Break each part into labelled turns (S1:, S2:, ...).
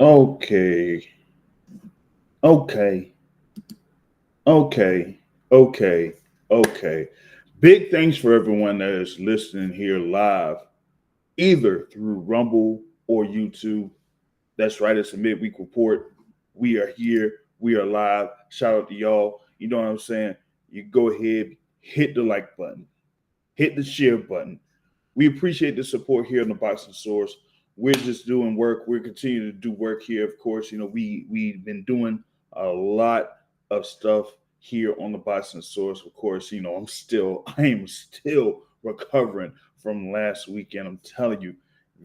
S1: Okay, okay, okay, okay, okay. Big thanks for everyone that is listening here live, either through Rumble or YouTube. That's right, it's a midweek report. We are here, we are live. Shout out to y'all. You know what I'm saying? You go ahead, hit the like button, hit the share button. We appreciate the support here on the Boxing Source. We're just doing work. We're continuing to do work here. Of course, we've been doing a lot of stuff here on the Boxing Source. Of course, I am still recovering from last weekend. I'm telling you,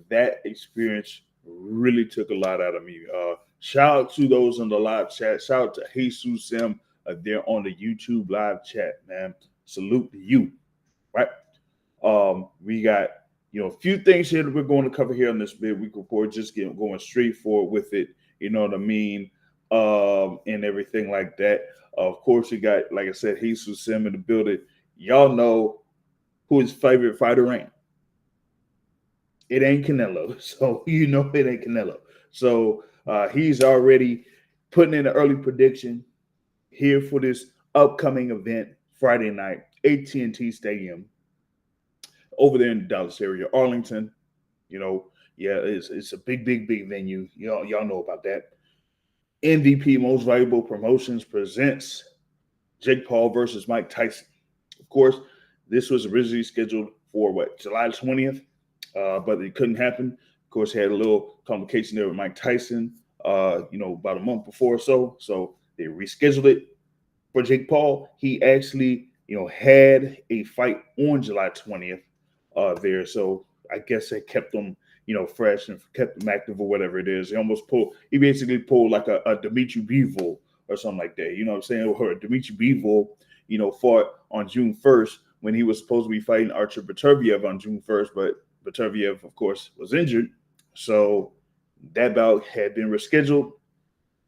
S1: that experience really took a lot out of me. Shout out to those on the live chat. Shout out to Jesus Sim there on the YouTube live chat, man. Salute to you, right? We got a few things here that we're going to cover here on this midweek report. Just going straight forward with it. You know what I mean, and everything like that. Of course, we got, like I said, Jesus Sim in the building. Y'all know who his favorite fighter ain't. It ain't Canelo, so it ain't Canelo. So he's already putting in an early prediction here for this upcoming event Friday night, AT&T Stadium over there in the Dallas area, Arlington. Yeah, it's a big venue. Y'all know about that. MVP Most Valuable Promotions presents Jake Paul versus Mike Tyson. Of course, this was originally scheduled for July 20th, but it couldn't happen. Of course, he had a little complication there with Mike Tyson. About a month before or so. So they rescheduled it for Jake Paul. He actually, had a fight on July 20th there. So I guess it kept him, fresh and kept him active or whatever it is. He basically pulled like a Dimitri Bivol or something like that. You know what I'm saying? Or Dimitri Bivol, fought on June 1st when he was supposed to be fighting Archer Beterbiev on June 1st, but Beterbiev, of course, was injured. So that bout had been rescheduled,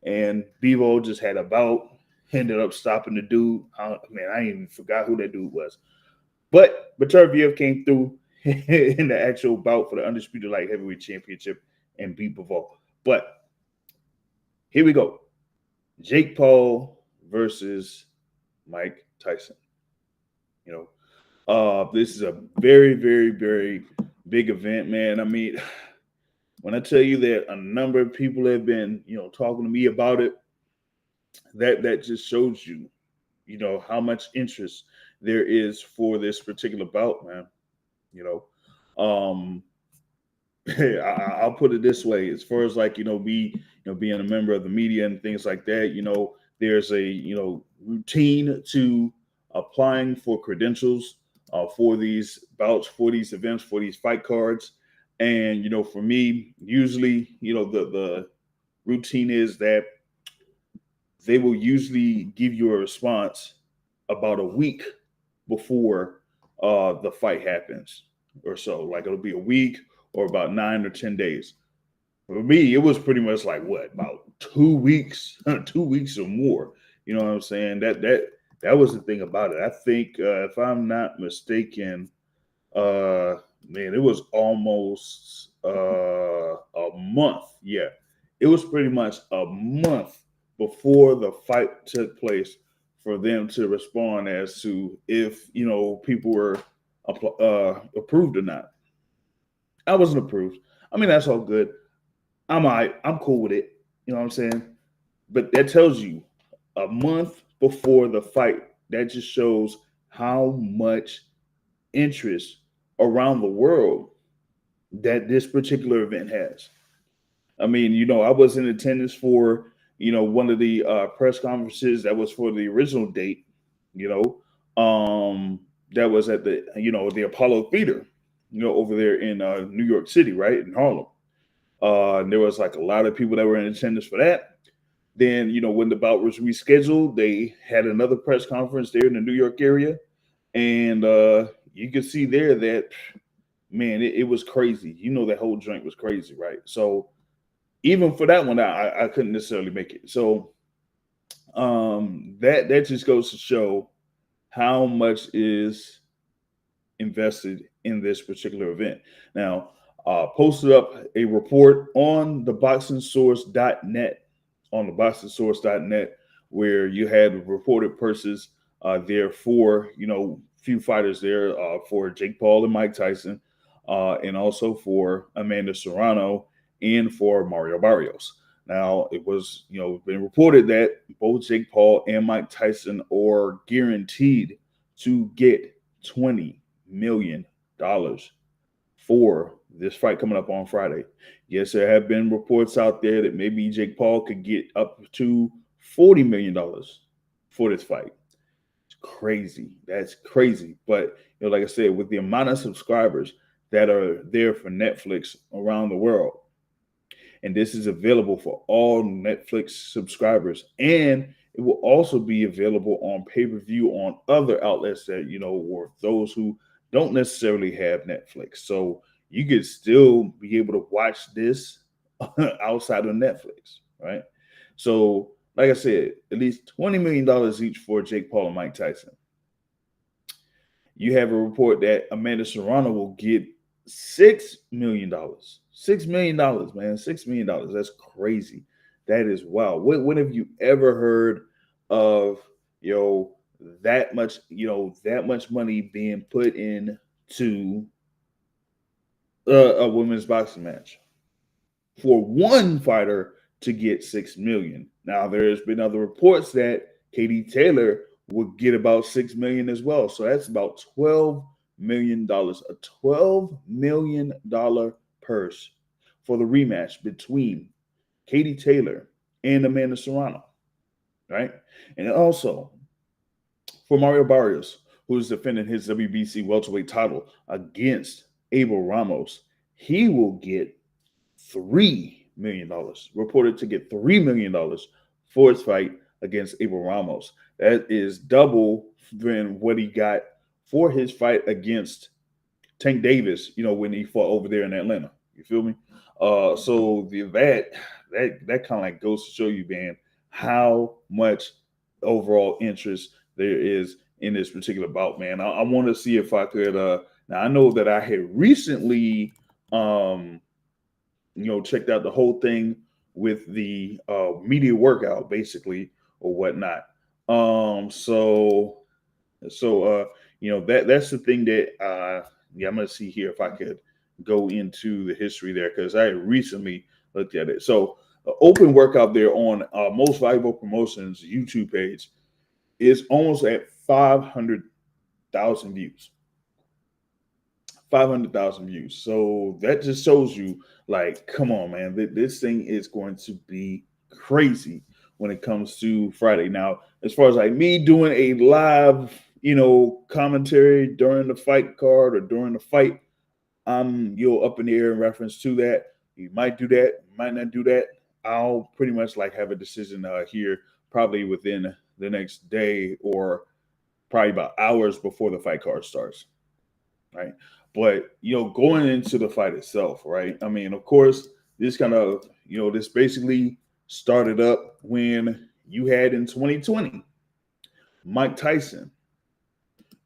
S1: and Bivol just had a bout, ended up stopping the dude. I even forgot who that dude was. But Beterbiev came through in the actual bout for the undisputed light heavyweight championship and beat Bivol. But here we go. Jake Paul versus Mike Tyson. This is a very, very, very big event, man. I mean, when I tell you that a number of people have been, talking to me about it, that just shows you, how much interest there is for this particular bout, man. You know, I'll put it this way: as far as like being a member of the media and things like that, there's a routine to applying for credentials for these bouts, for these events, for these fight cards, and for me, usually the routine is that they will usually give you a response about a week before the fight happens or so. Like it'll be a week or about 9 or 10 days. For me, it was pretty much like what, about 2 weeks, 2 weeks or more. You know what I'm saying? That was the thing about it. I think if I'm not mistaken, uh man, it was almost a month. Yeah. It was pretty much a month before the fight took place for them to respond as to if, people were approved or not. I wasn't approved. I mean, that's all good. I'm all right. I'm cool with it. You know what I'm saying? But that tells you a month before the fight, that just shows how much interest around the world that this particular event has. I mean, I was in attendance for, one of the press conferences that was for the original date, you know, that was at the Apollo Theater, over there in New York City, right? In Harlem. And there was like a lot of people that were in attendance for that. Then, when the bout was rescheduled, they had another press conference there in the New York area. And you could see there that, man, it was crazy. That whole joint was crazy, right? So even for that one, I couldn't necessarily make it. So that just goes to show how much is invested in this particular event. Now, posted up a report on the boxingsource.net, where you had reported purses there for, few fighters there for Jake Paul and Mike Tyson, and also for Amanda Serrano and for Mario Barrios. Now, it was, been reported that both Jake Paul and Mike Tyson are guaranteed to get $20 million for this fight coming up on Friday. Yes, there have been reports out there that maybe Jake Paul could get up to $40 million for this fight. It's crazy. That's crazy. But, like I said, with the amount of subscribers that are there for Netflix around the world, and this is available for all Netflix subscribers, and it will also be available on pay-per-view on other outlets that, or those who don't necessarily have Netflix. So you could still be able to watch this outside of Netflix, right? So, like I said, at least $20 million each for Jake Paul and Mike Tyson. You have a report that Amanda Serrano will get $6 million. $6 million, man. $6 million. That's crazy. That is wild. When have you ever heard of, that much money being put into a women's boxing match for one fighter to get $6 million? Now, there's been other reports that Katie Taylor would get about $6 million as well. So that's about $12 million, a $12 million purse for the rematch between Katie Taylor and Amanda Serrano, right? And also for Mario Barrios, who is defending his WBC welterweight title against Abel Ramos, he will get $3 million, reported to get $3 million for his fight against Abel Ramos. That is double than what he got for his fight against Tank Davis, when he fought over there in Atlanta. You feel me? So that kind of like goes to show you, man, how much overall interest there is in this particular bout, man. I want to see if I could. Now I know that I had recently, checked out the whole thing with the media workout, basically, or whatnot. That's the thing that I'm gonna see here if I could go into the history there, because I recently looked at it. So open workout there on Most Valuable Promotions YouTube page is almost at 500,000 views. 500,000 views. So that just shows you, like, come on, man, this thing is going to be crazy when it comes to Friday. Now, as far as like me doing a live, commentary during the fight card or during the fight, I'm up in the air in reference to that. You might do that, might not do that. I'll pretty much like have a decision here probably within the next day, or probably about hours before the fight card starts, right? But, going into the fight itself, right? I mean, of course, this kind of, this basically started up when you had in 2020 Mike Tyson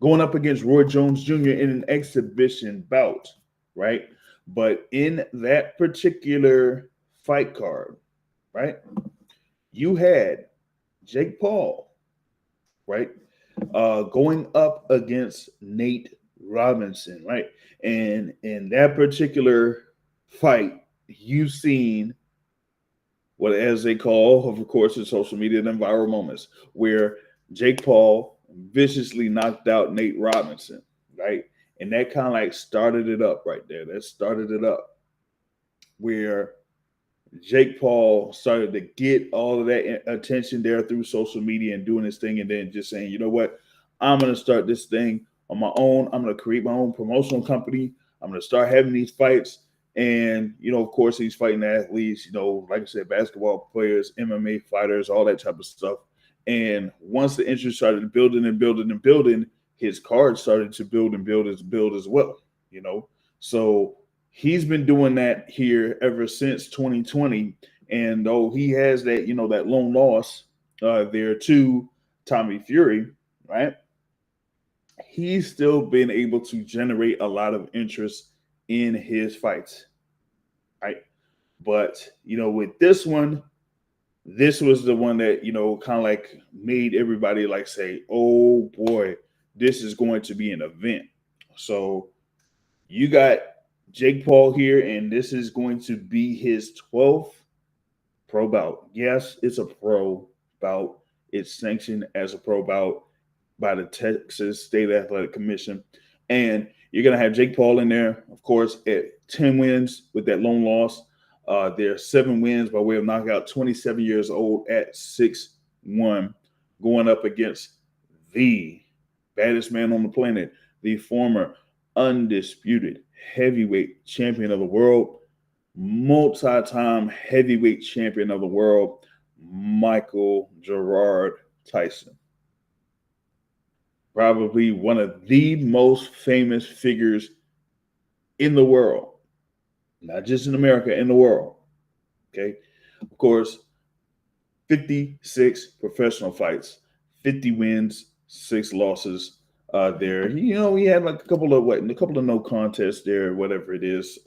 S1: going up against Roy Jones Jr. in an exhibition bout, right? But in that particular fight card, right, you had Jake Paul, right, going up against Nate Robinson, right? And in that particular fight, you've seen what, as they call, of course, in social media, them viral moments, where Jake Paul viciously knocked out Nate Robinson, right? And that kind of like started it up right there. That started it up, where Jake Paul started to get all of that attention there through social media and doing his thing, and then just saying, you know what, I'm going to start this thing on my own. I'm going to create my own promotional company. I'm going to start having these fights. And, of course, he's fighting athletes, like I said, basketball players, MMA fighters, all that type of stuff. And once the interest started building and building and building, his card started to build and build as well, So he's been doing that here ever since 2020. And though he has that, that lone loss there to Tommy Fury, right? He's still been able to generate a lot of interest in his fights, right? But with this one, this was the one that kind of like made everybody like say, "Oh boy, this is going to be an event." So you got Jake Paul here, and this is going to be his 12th pro bout. Yes, it's a pro bout. It's sanctioned as a pro bout by the Texas State Athletic Commission. And you're going to have Jake Paul in there, of course, at 10 wins with that lone loss. There are 7 wins by way of knockout, 27 years old at 6'1", going up against the baddest man on the planet, the former undisputed heavyweight champion of the world, multi-time heavyweight champion of the world, Michael Gerard Tyson. Probably one of the most famous figures in the world, not just in America, in the world. Okay. Of course, 56 professional fights, 50 wins, 6 losses. There, he had like a couple of no contests there, whatever it is.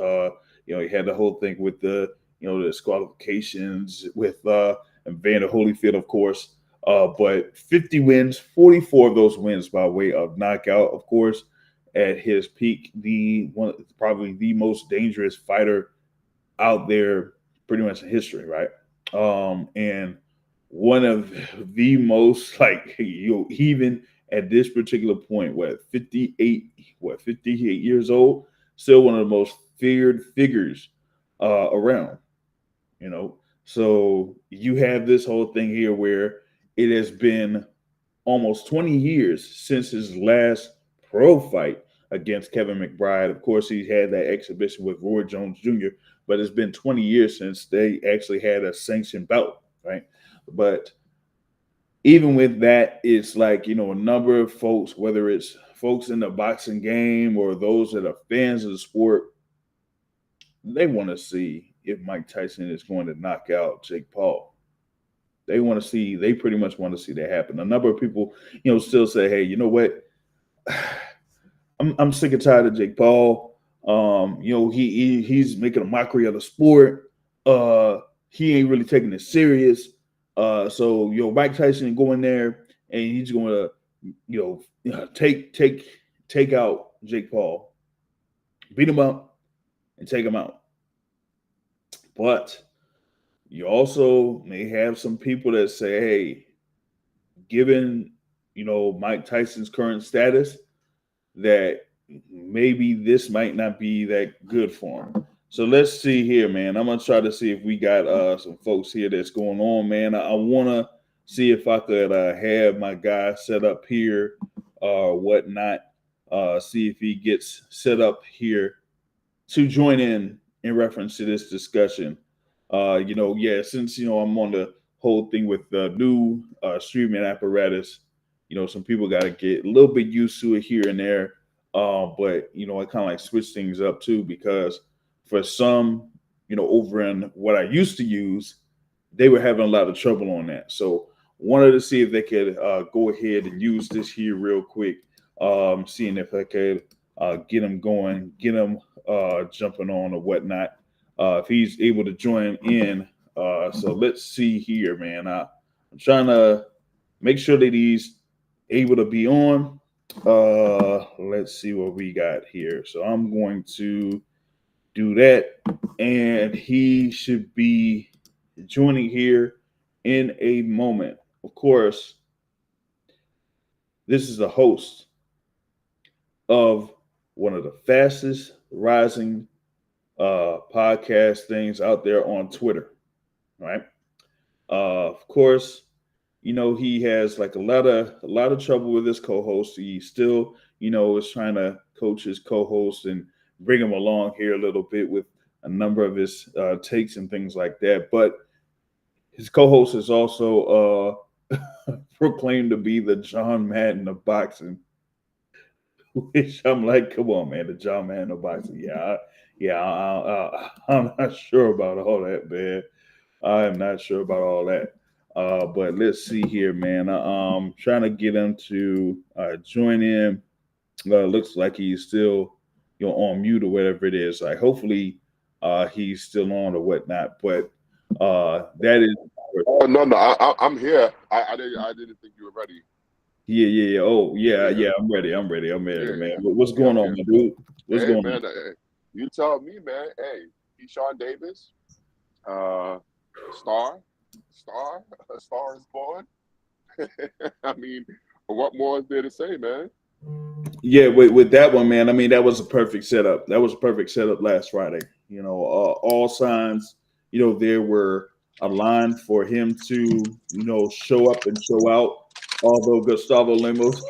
S1: He had the whole thing with the disqualifications with Evander Holyfield, of course. But 50 wins, 44 of those wins by way of knockout. Of course, at his peak, probably the most dangerous fighter out there, pretty much in history, right? And one of the most even at this particular point, 58 years old, still one of the most feared figures around. So you have this whole thing here where it has been almost 20 years since his last pro fight against Kevin McBride. Of course, he had that exhibition with Roy Jones Jr., but it's been 20 years since they actually had a sanctioned bout, right? But even with that, it's like, a number of folks, whether it's folks in the boxing game or those that are fans of the sport, they want to see if Mike Tyson is going to knock out Jake Paul. They pretty much want to see that happen. A number of people, still say, hey, you know what? I'm sick and tired of Jake Paul. He's making a mockery of the sport. He ain't really taking it serious. So Mike Tyson go in there and he's going to take out Jake Paul, beat him up, and take him out. But you also may have some people that say, hey, given Mike Tyson's current status, that maybe this might not be that good for him. So let's see here, man. I'm gonna try to see if we got some folks here that's going on, man. I want to see if I could have my guy set up here, whatnot. See if he gets set up here to join in reference to this discussion. Since I'm on the whole thing with the new streaming apparatus, some people got to get a little bit used to it here and there. But I kind of like switch things up too, because for some, over in what I used to use, they were having a lot of trouble on that. So wanted to see if they could go ahead and use this here real quick. Seeing if I could get him going, get him jumping on or whatnot. If he's able to join in. So let's see here, man. I'm trying to make sure that he's able to be on. Let's see what we got here. So I'm going to do that, and he should be joining here in a moment. Of course, this is the host of one of the fastest rising podcast things out there on Twitter, right? Of course, he has like a lot of trouble with his co-host. He still, is trying to coach his co-host and bring him along here a little bit with a number of his takes and things like that. But his co-host is also proclaimed to be the John Madden of boxing, which I'm like, come on, man, the John Madden of boxing. I'm not sure about all that, man. I am not sure about all that. But let's see here, man. I'm trying to get him to join in. Looks like he's still on mute or whatever it is. Like hopefully he's still on or whatnot. But that is.
S2: Oh no, I'm here. I didn't think you were ready.
S1: Yeah. Oh
S2: Yeah,
S1: yeah. I'm ready,
S2: yeah,
S1: man. What's
S2: yeah.
S1: going
S2: I'm
S1: on,
S2: here.
S1: my dude? What's
S2: Hey
S1: going on?
S2: man, you tell me, man. Hey, Keyshawn Davis, uh, star, star, a star is born. I mean, what more is there to say, man?
S1: Yeah, with that one, man. I mean, that was a perfect setup. That was a perfect setup last Friday. All signs, there were aligned for him to, show up and show out. Although Gustavo Lemos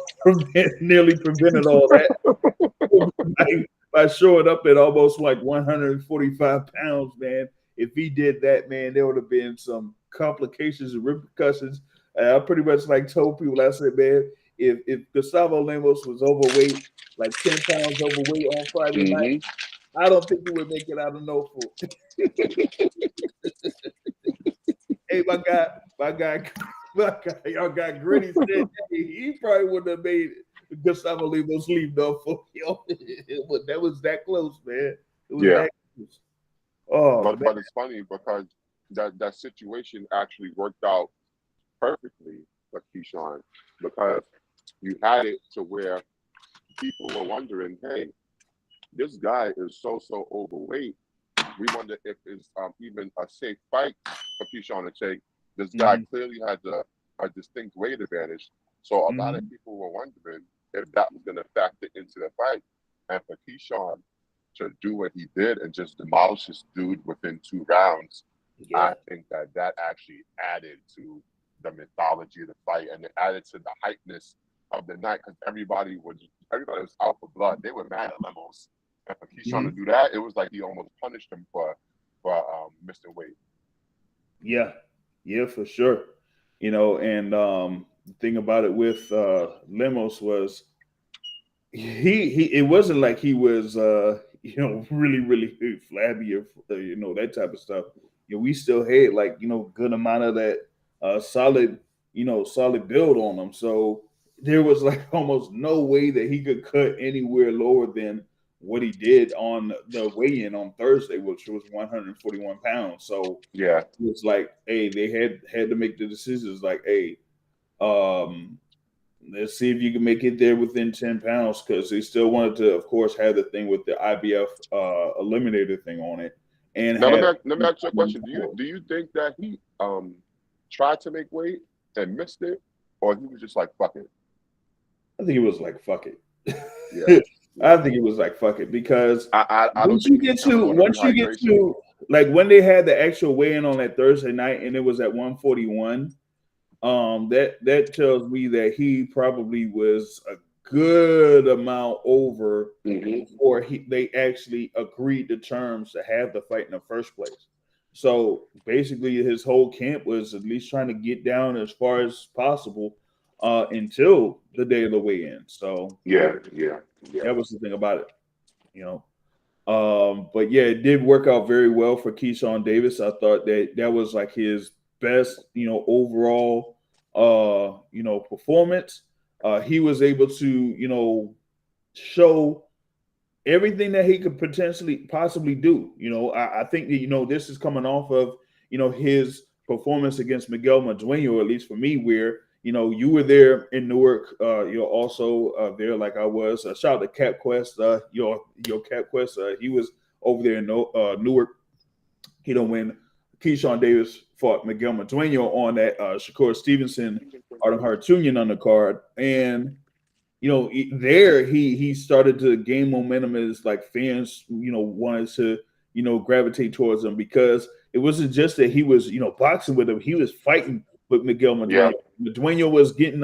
S1: nearly prevented all that by showing up at almost like 145 pounds, man. If he did that, man, there would have been some complications and repercussions. I pretty much like told people, I said, man, if Gustavo Lemos was overweight, like 10 pounds overweight on Friday night,
S2: Mm-hmm.
S1: I don't think he would make it out of Norfolk. Hey, my guy, my guy, y'all got Gritty said hey, he probably wouldn't have made Gustavo Lemos leave Norfolk. That was that close, man. It was
S2: Yeah,
S1: that close. Oh man.
S2: but it's funny because that situation actually worked out perfectly for Keyshawn because you had it to where people were wondering, hey, this guy is so overweight. We wonder if it's even a safe fight for Keyshawn to take. This guy
S1: Mhm,
S2: clearly has a distinct weight advantage. So a lot of
S1: mhm.
S2: people were wondering if that was going to factor into the fight. And for Keyshawn to do what he did and just demolish this dude within 2 rounds, I
S1: Yeah.
S2: think that actually added to the mythology of the fight and it added to the hypeness of the night because everybody was out for blood. They were mad at Lemos. And for Keyshawn to
S1: Mhm.
S2: do that, it was like he almost punished him for missing weight.
S1: Yeah. Yeah, for sure. And the thing about it with Lemos was he it wasn't like he was really flabby or that type of stuff. We still had like good amount of that solid solid build on him. So there was like almost no way that he could cut anywhere lower than what he did on the weigh-in on Thursday, which was 141 pounds. So
S2: Yeah.
S1: it's like, hey, they had to make the decisions like, hey, um let's see if you can make it there within 10 pounds because they still wanted to, of course, have the thing with the IBF eliminator thing on it and
S2: Now
S1: have.
S2: let me ask you a question. Do you think that he tried to make weight and missed it, or he was just like fuck it?
S1: I think it was like, fuck it.
S2: Yeah.
S1: I
S2: Yeah.
S1: think it was like, fuck it because
S2: I don't think he was counting on the
S1: once you get
S2: rehydration.
S1: to, like when they had the actual weigh in on that Thursday night and it was at 141, that tells me that he probably was a good amount over
S2: Mm-hmm.
S1: before they actually agreed to terms to have the fight in the first place. So basically, his whole camp was at least trying to get down as far as possible until the day of the weigh-in. So
S2: Yeah. Yeah. Yeah.
S1: that was the thing about it, you know. But yeah, it did work out very well for Keyshawn Davis. I thought that was like his best, overall, performance. He was able to, show everything that he could potentially possibly do. I think that this is coming off of his performance against Miguel Madueno, at least for me, where you were there in Newark. You're also there, like I was. Shout out to Cap Quest. Your Cap Quest. He was over there in Newark. He don't win. Keyshawn Davis fought Miguel Madueno on that Shakur Stevenson Artem Hartunian undercard, and there he started to gain momentum as like fans wanted to gravitate towards him because it wasn't just that he was boxing with him, he was fighting with Miguel
S2: Yeah.
S1: Madueno. Madueno was getting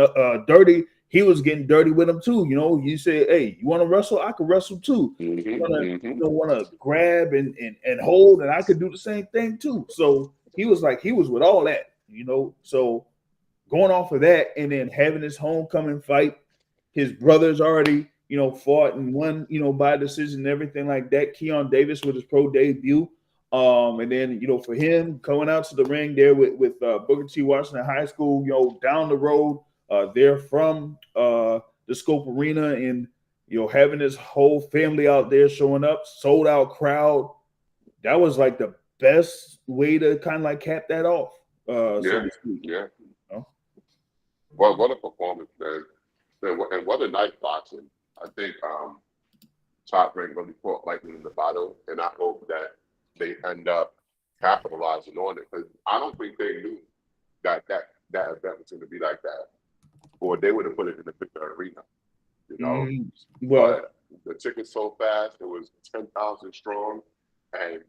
S1: dirty, he was getting dirty with him too. You say, hey, you want to wrestle, I could wrestle too. You
S2: Mm-hmm.
S1: want to
S2: Mm-hmm.
S1: want to grab and hold, and I could do the same thing too. So he was with all that. So going off of that and then having his homecoming fight, his brothers already, fought and won, by decision and everything like that. Keon Davis with his pro debut. And then, for him coming out to the ring there with Booker T. Washington High School, down the road, there from the Scope Arena in, having this whole family out there showing up, sold out crowd, that was like the best way to kind of like cap that off, so
S2: Yeah,
S1: to speak.
S2: yeah.
S1: You know?
S2: Well, what a performance, man. And what a night boxing. I think Top Rank really fought lightning in the bottle, and I hope that they end up capitalizing on it because I don't think they knew that event was going to be like that, or they would have put it in the bigger arena, you know.
S1: Well,
S2: But the tickets sold fast; it was 10,000 strong, and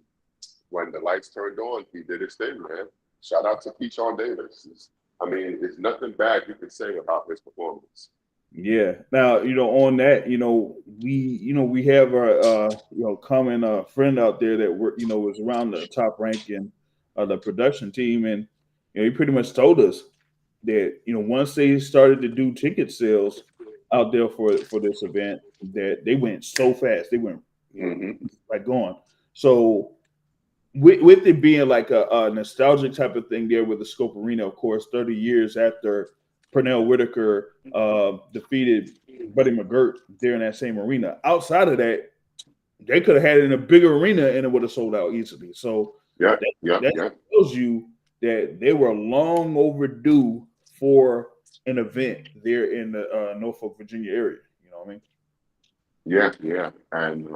S2: when the lights turned on, he did his thing, man. Shout out to Keyshawn Davis. I mean, there's nothing bad you can say about his performance.
S1: yeah. Now, on that, we have our, common friend out there that was around the Top Rank and the production team, and he pretty much told us that once they started to do ticket sales out there for this event, that they went so fast, they went like gone. So with it being like a nostalgic type of thing there with the Scope Arena, of course, 30 years after Pernell Whitaker defeated Buddy McGirt there in that same arena. Outside of that, they could have had it in a bigger arena and it would have sold out easily. So
S2: Yeah,
S1: that tells you that they were long overdue for an event there in the Norfolk, Virginia area. You know what I mean?
S2: Yeah. And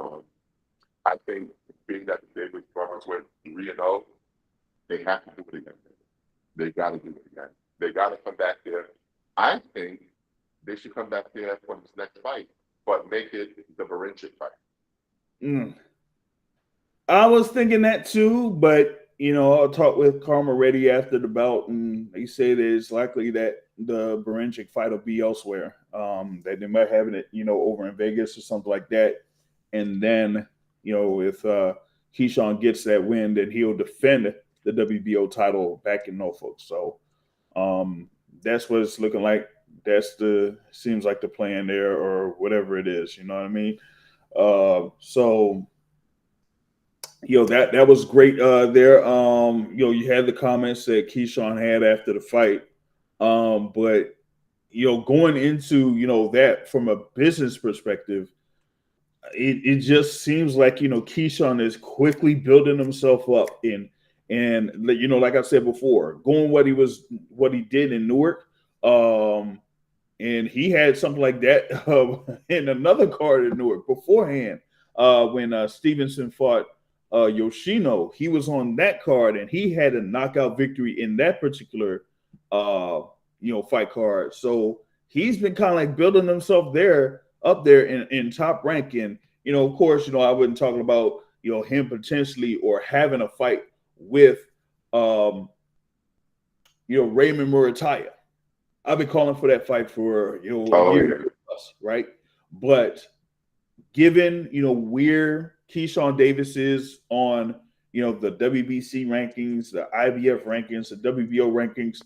S2: I think being that the Davis brothers went 3-0, they have to do it again. They got to do it again. They got to come back there. I think they should come back there for this next fight, but make it the Barinchik fight.
S1: I was thinking that too, but I talked with Karma Reddy after the bout, and they say that it's likely that the Barinchik fight will be elsewhere. That they might have it, over in Vegas or something like that. And then, if Keyshawn gets that win, then he'll defend the WBO title back in Norfolk. So that's what it's looking like. Seems like the plan there, or whatever it is. You know what I mean? So that was great there. You had the comments that Keyshawn had after the fight. But going into that from a business perspective, it just seems like Keyshawn is quickly building himself up and like I said before, going what he did in Newark. And he had something like that in another card in Newark beforehand when Stevenson fought Yoshino. He was on that card and he had a knockout victory in that particular fight card. So he's been kind of like building himself up there in Top Rank. And of course, I wasn't talking about him potentially or having a fight with Raymond Murataya. I've been calling for that fight for a year plus, right? But given where Keyshawn Davis is on the WBC rankings, the IBF rankings, the WBO rankings,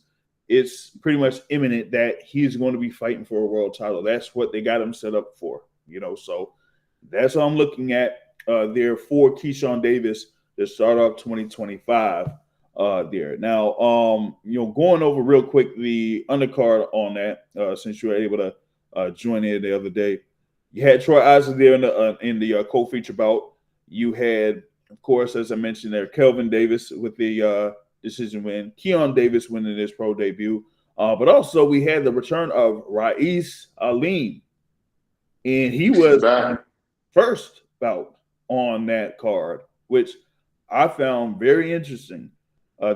S1: it's pretty much imminent that he's going to be fighting for a world title. That's what they got him set up for, So that's what I'm looking at there for Keyshawn Davis to start off 2025. There now, going over real quick the undercard on that, since you were able to join in the other day, you had Troy Isaac there in the co-feature bout. You had, of course, as I mentioned there, Kelvin Davis with the decision win, Keon Davis winning his pro debut, but also we had the return of Rais Alim, and he was first bout on that card, which I found very interesting.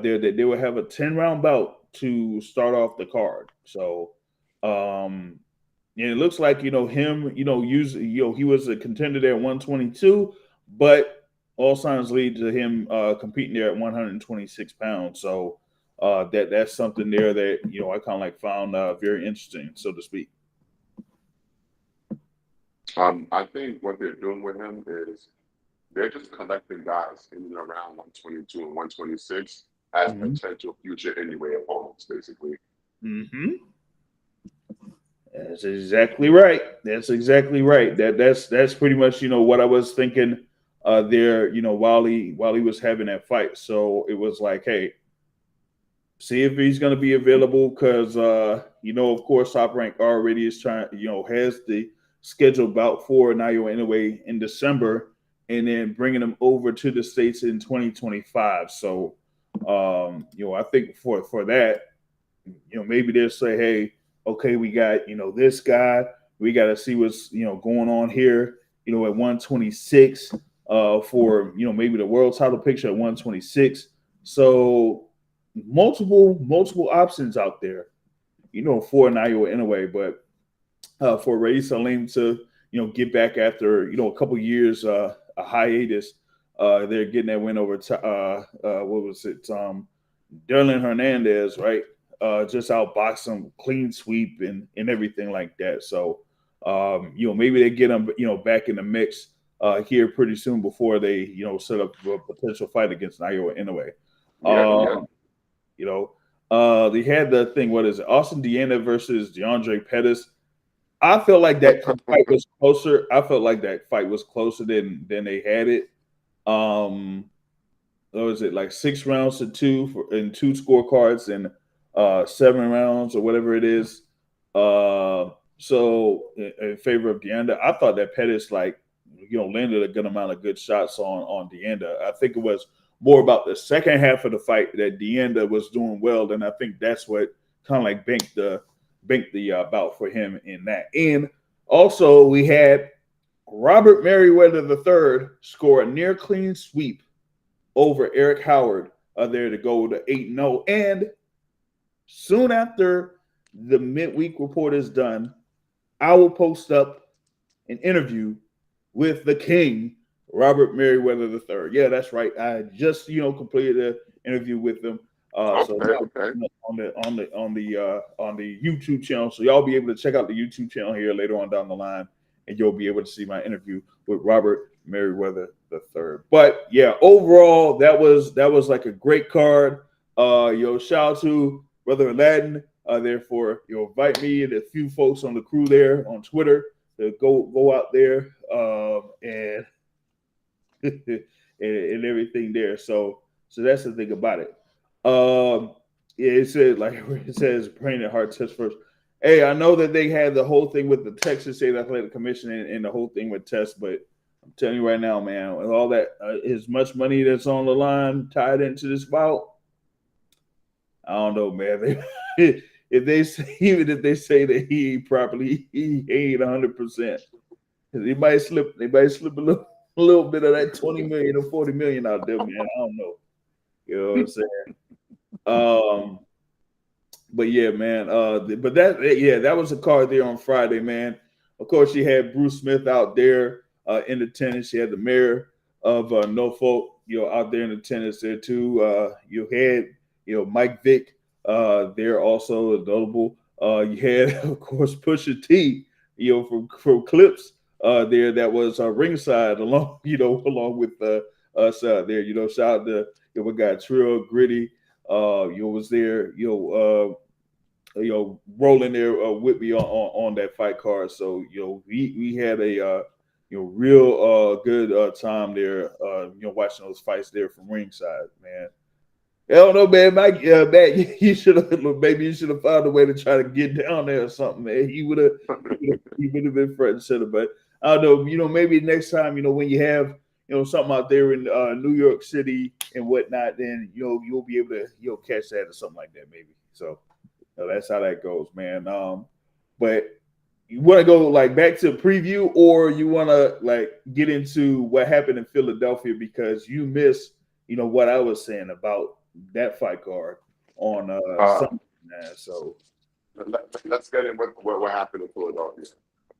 S1: There that they would have a 10-round bout to start off the card. So, and it looks like him. Usually he was a contender there at 122, but all signs lead to him competing there at 126 pounds. So that's something there that I kind of like found very interesting, so to speak.
S2: I think what they're doing with him is they're just collecting guys in and around 122 and 126 as potential future anyway opponents, basically.
S1: That's exactly right. That's pretty much what I was thinking there. While he was having that fight, so it was like, hey, see if he's going to be available because of course, Top Rank already is trying, has the scheduled bout for Naoya Inoue in December, and then bringing him over to the States in 2025. So, I think for that, maybe they'll say, hey, okay, we got, this guy. We got to see what's, going on here, at 126 for, maybe the world title picture at 126. So multiple options out there, for Naoya Inoue, but for Reyes Salim to, get back after, a couple years, a hiatus, they're getting that win over, what was it? Derlin Hernandez, right? Just outbox him, clean sweep and everything like that. So, maybe they get him, back in the mix here pretty soon before they, set up a potential fight against Naoya Inoue. They had the thing. What is it? Austin Deanna versus DeAndre Pettis. I felt like that fight was closer. I felt like that fight was closer than they had it. What was it, like 6 rounds to 2 in 2 scorecards and 7 rounds or whatever it is. So in favor of Deanda, I thought that Pettis landed a good amount of good shots on Deanda. I think it was more about the second half of the fight that Deanda was doing well, and I think that's what kind of like banked the bout for him in that. And also we had Robert Merriweather III score a near clean sweep over Eric Howard there to go to 8-0. And soon after the midweek report is done, I will post up an interview with the King, Robert Merriweather III. Yeah, that's right. I just completed an interview with him.
S2: Okay.
S1: On the YouTube channel, so y'all be able to check out the YouTube channel here later on down the line, and you'll be able to see my interview with Robert Merriweather III. But yeah, overall, that was like a great card. Shout out to Brother Aladdin there for invite me and a few folks on the crew there on Twitter to go out there and and everything there. So that's the thing about it. It says brain and heart test first. Hey, I know that they had the whole thing with the Texas State Athletic Commission and the whole thing with tests, but I'm telling you right now, man, with all that, as much money that's on the line tied into this bout, I don't know, man. If they say that he ain't properly, he ain't 100%. They might slip a little bit of that 20 million or 40 million out there, man. I don't know. You know what I'm saying? But yeah, man. That was a card there on Friday, man. Of course, you had Bruce Smith out there in attendance. You had the mayor of Norfolk, out there in attendance there too. You had, Mike Vick there also notable. You had, of course, Pusha T, from Clips there that was ringside along with us there. Shout out to we got Trill Gritty. Was there, rolling there with me on that fight card. So we had a real good time there. Watching those fights there from ringside, man. I don't know, man. Mike, Matt, you should have found a way to try to get down there or something, man. He would have been front and center. But I don't know, maybe next time, when you have something out there in New York City and whatnot, then you'll be able to catch that or something like that, maybe. So that's how that goes, man. But you want to go back to the preview, or you want to get into what happened in Philadelphia, because you missed what I was saying about that fight card on Sunday. So
S2: let's get in with what happened in Philadelphia.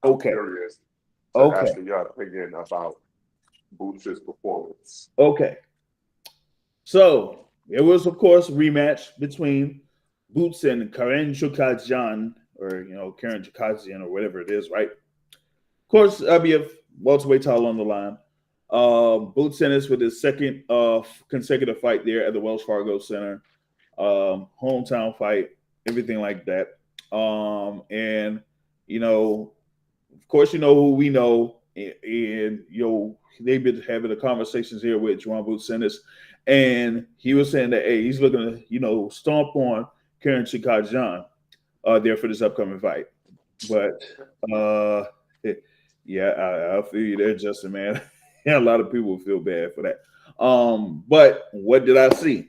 S1: Okay.
S2: I'm curious to ask your opinion about Boots' performance.
S1: Okay. So it was, of course, a rematch between Boots and Karen Chukadjian, or Karen Chukadjian, or whatever it is, right? Of course, IBF welterweight title on the line. Boots in this with his second consecutive fight there at the Wells Fargo Center. Hometown fight, everything like that. And of course, who we know, and they've been having the conversations here with Jerome Boots Ennis, and he was saying that he's looking to stomp on Karen Chukadjian there for this upcoming fight. But Yeah, I feel you there, Justin, man. And a lot of people feel bad for that. But what did I see?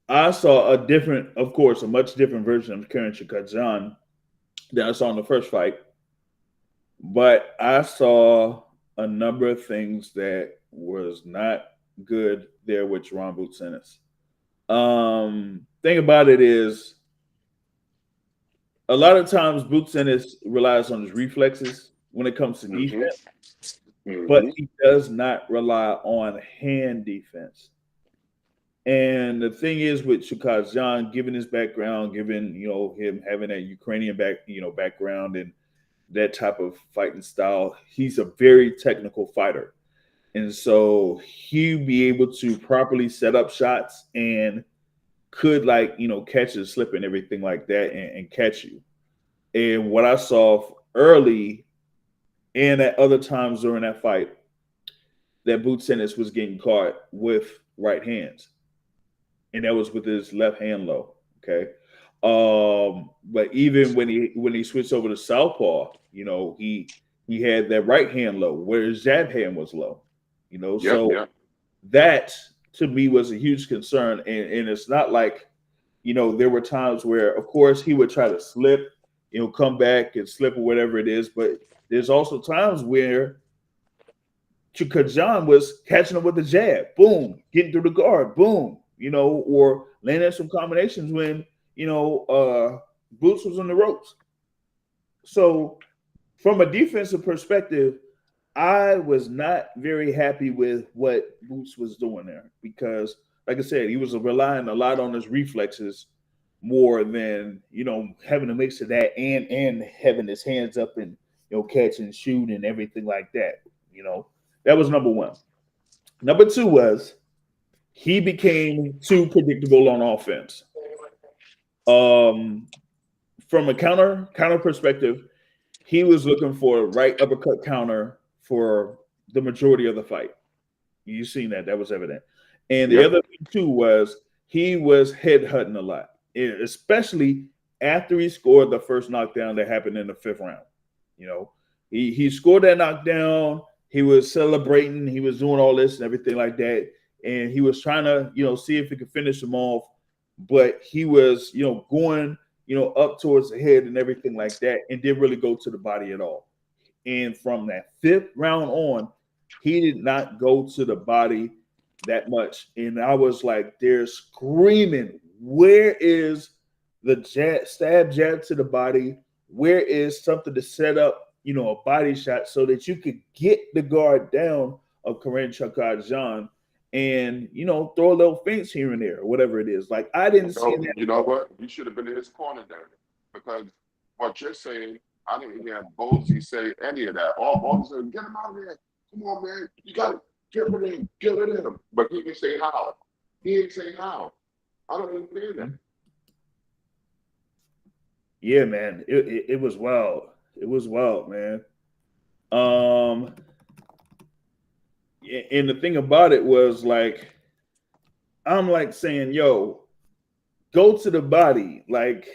S1: I saw a different, of course, a much different version of Karen Shakajan than I saw in the first fight. But I saw a number of things that was not good there with Ron Boots. Thing about it is, a lot of times Boots Ennis relies on his reflexes when it comes to
S2: Mm-hmm.
S1: defense, but
S2: Mm-hmm.
S1: he does not rely on hand defense. And the thing is with Shukazjan, given his background, given him having that Ukrainian background and that type of fighting style, he's a very technical fighter. And so he'd be able to properly set up shots and could catch a slip and everything like that and catch you. And what I saw early and at other times during that fight, that Boots Ennis was getting caught with right hands, and that was with his left hand low. Okay, but even when he switched over to southpaw, he had that right hand low where his jab hand was low.
S2: Yep.
S1: So
S2: Yep.
S1: that to me was a huge concern, and it's not like there were times where, of course, he would try to slip, come back and slip or whatever it is, but there's also times where Kajan was catching him with the jab, boom, getting through the guard, boom, or landing some combinations when, Boots was on the ropes. So from a defensive perspective, I was not very happy with what Boots was doing there because, like I said, he was relying a lot on his reflexes more than having a mix of that and having his hands up and catch and shoot and everything like that. That was number one. Number two was he became too predictable on offense. Um, from a counter perspective, he was looking for a right uppercut counter for the majority of the fight. You seen that? That was evident. And the
S2: Yep.
S1: other thing too was he was headhunting a lot, especially after he scored the first knockdown that happened in the fifth round. He scored that knockdown. He was celebrating. He was doing all this and everything like that, and he was trying to see if he could finish him off. But he was going up towards the head and everything like that, and didn't really go to the body at all. And from that fifth round on, he did not go to the body that much. And I was like, they're screaming, where is the stab jab to the body? Where is something to set up, a body shot so that you could get the guard down of Karen Chakadjan and, throw a little feints here and there or whatever it is. Like, I didn't see that.
S2: You know what? You should have been in his corner then, because what you're saying, I didn't hear Bozy say any of that. All Bozy said, "Get him out of there! Come on, man! You got to get rid of him! Get rid of him!" But he didn't say how. He didn't say how. I don't understand that.
S1: Yeah, man, it was wild. It was wild, man. Um, and the thing about it was like, I'm like saying, yo, go to the body, like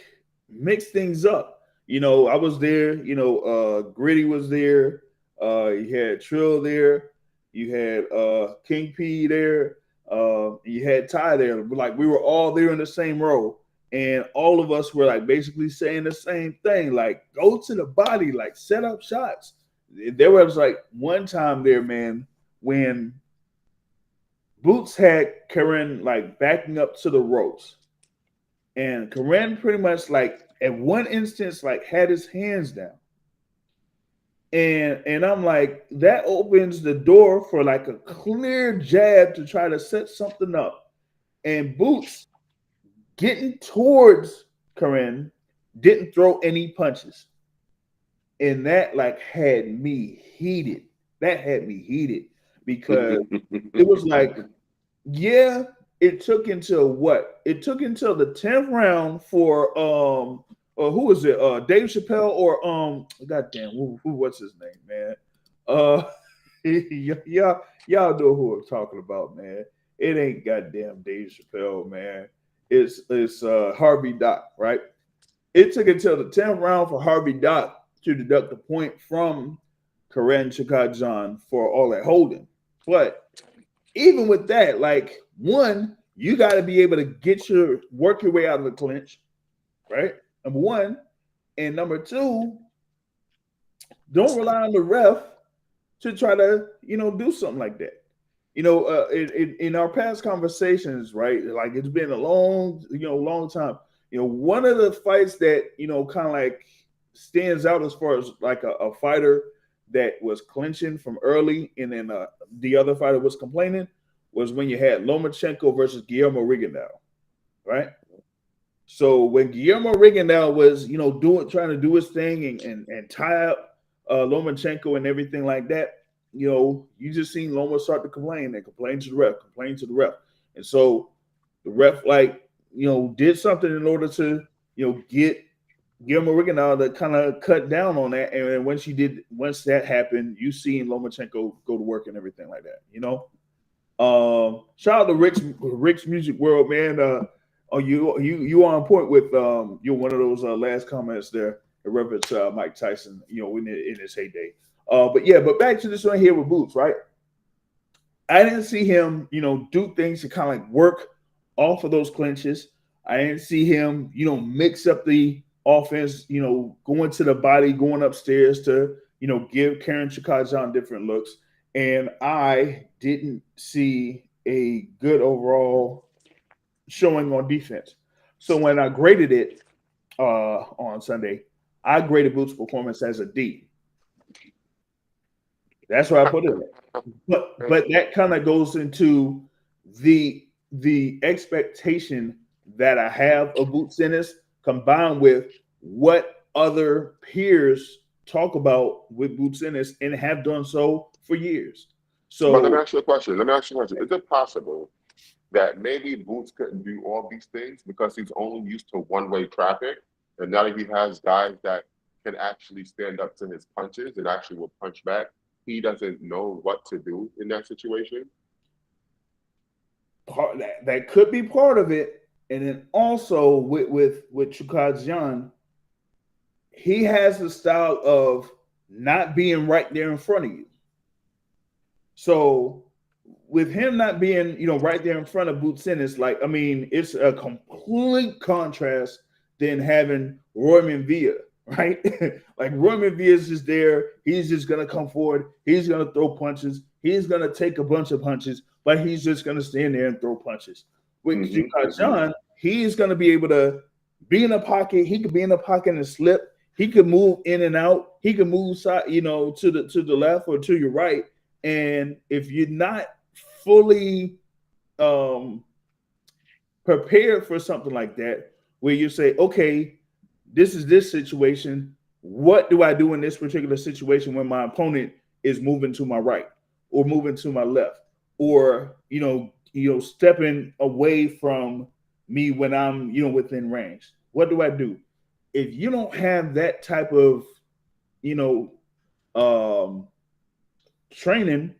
S1: mix things up. I was there, Gritty was there, you had Trill there, you had King P there, you had Ty there. Like we were all there in the same row. And all of us were like basically saying the same thing, like go to the body, like set up shots. There was like one time there, man, when Boots had Karen like backing up to the ropes. And Karen pretty much like at one instance like had his hands down. And I'm like, that opens the door for like a clear jab to try to set something up. And Boots getting towards Karen didn't throw any punches. And that like had me heated. That had me heated because it was like, yeah, it took until what? It took until the 10th round for who was it? Dave Chappelle or goddamn, who what's his name, man? Y'all know who I'm talking about, man. It ain't goddamn Dave Chappelle, man. It's Harvey Doc, right? It took until the 10th round for Harvey Doc to deduct the point from Karen Chikajan for all that holding. But even with that, like, one, you got to be able to work your way out of the clinch, right? Number one. And number two, don't rely on the ref to try to, do something like that. In our past conversations, right? Like, it's been a long time. One of the fights that, kind of like stands out as far as like a fighter that was clinching from early and then the other fighter was complaining was when you had Lomachenko versus Guillermo Rigondeaux, right? So when Guillermo Rigondeaux was, trying to do his thing and tie up Lomachenko and everything like that, you just seen Loma start to complain and complain to the ref. And so the ref, like, did something in order to, get Guillermo Rigondeaux to kind of cut down on that. And once that happened, you seen Lomachenko go to work and everything like that, Shout out to Rick's Music World, man. You on point with you're one of those last comments there in reference to Mike Tyson, in his heyday. But back to this one here with Boots, right? I didn't see him, do things to kind of like work off of those clinches. I didn't see him, mix up the offense, going to the body, going upstairs to, give Karen Chikajan different looks. And I didn't see a good overall showing on defense. So when I graded it on Sunday, I graded Boots' performance as a D. That's where I put it. But that kind of goes into the expectation that I have of Boots Ennis combined with what other peers talk about with Boots Ennis and have done so for years. So
S2: but let me ask you a question. Is it possible that maybe Boots couldn't do all these things because he's only used to one-way traffic, and now that he has guys that can actually stand up to his punches and actually will punch back, he doesn't know what to do in that situation?
S1: That could be part of it. And then also with Chikajan, he has the style of not being right there in front of you. So with him not being, right there in front of Boots Ennis, like, I mean, it's a complete contrast than having Royman Villa, right? Like, Royman Villa is just there. He's just going to come forward. He's going to throw punches. He's going to take a bunch of punches, but he's just going to stand there and throw punches. With Chikajan, he's going to be able to be in a pocket. He could be in a pocket and slip. He could move in and out. He could move side, to the left or to your right. And if you're not fully prepared for something like that, where you say, okay, this is this situation. What do I do in this particular situation when my opponent is moving to my right or moving to my left, or stepping away from me when I'm within range? What do I do? If you don't have that type of training,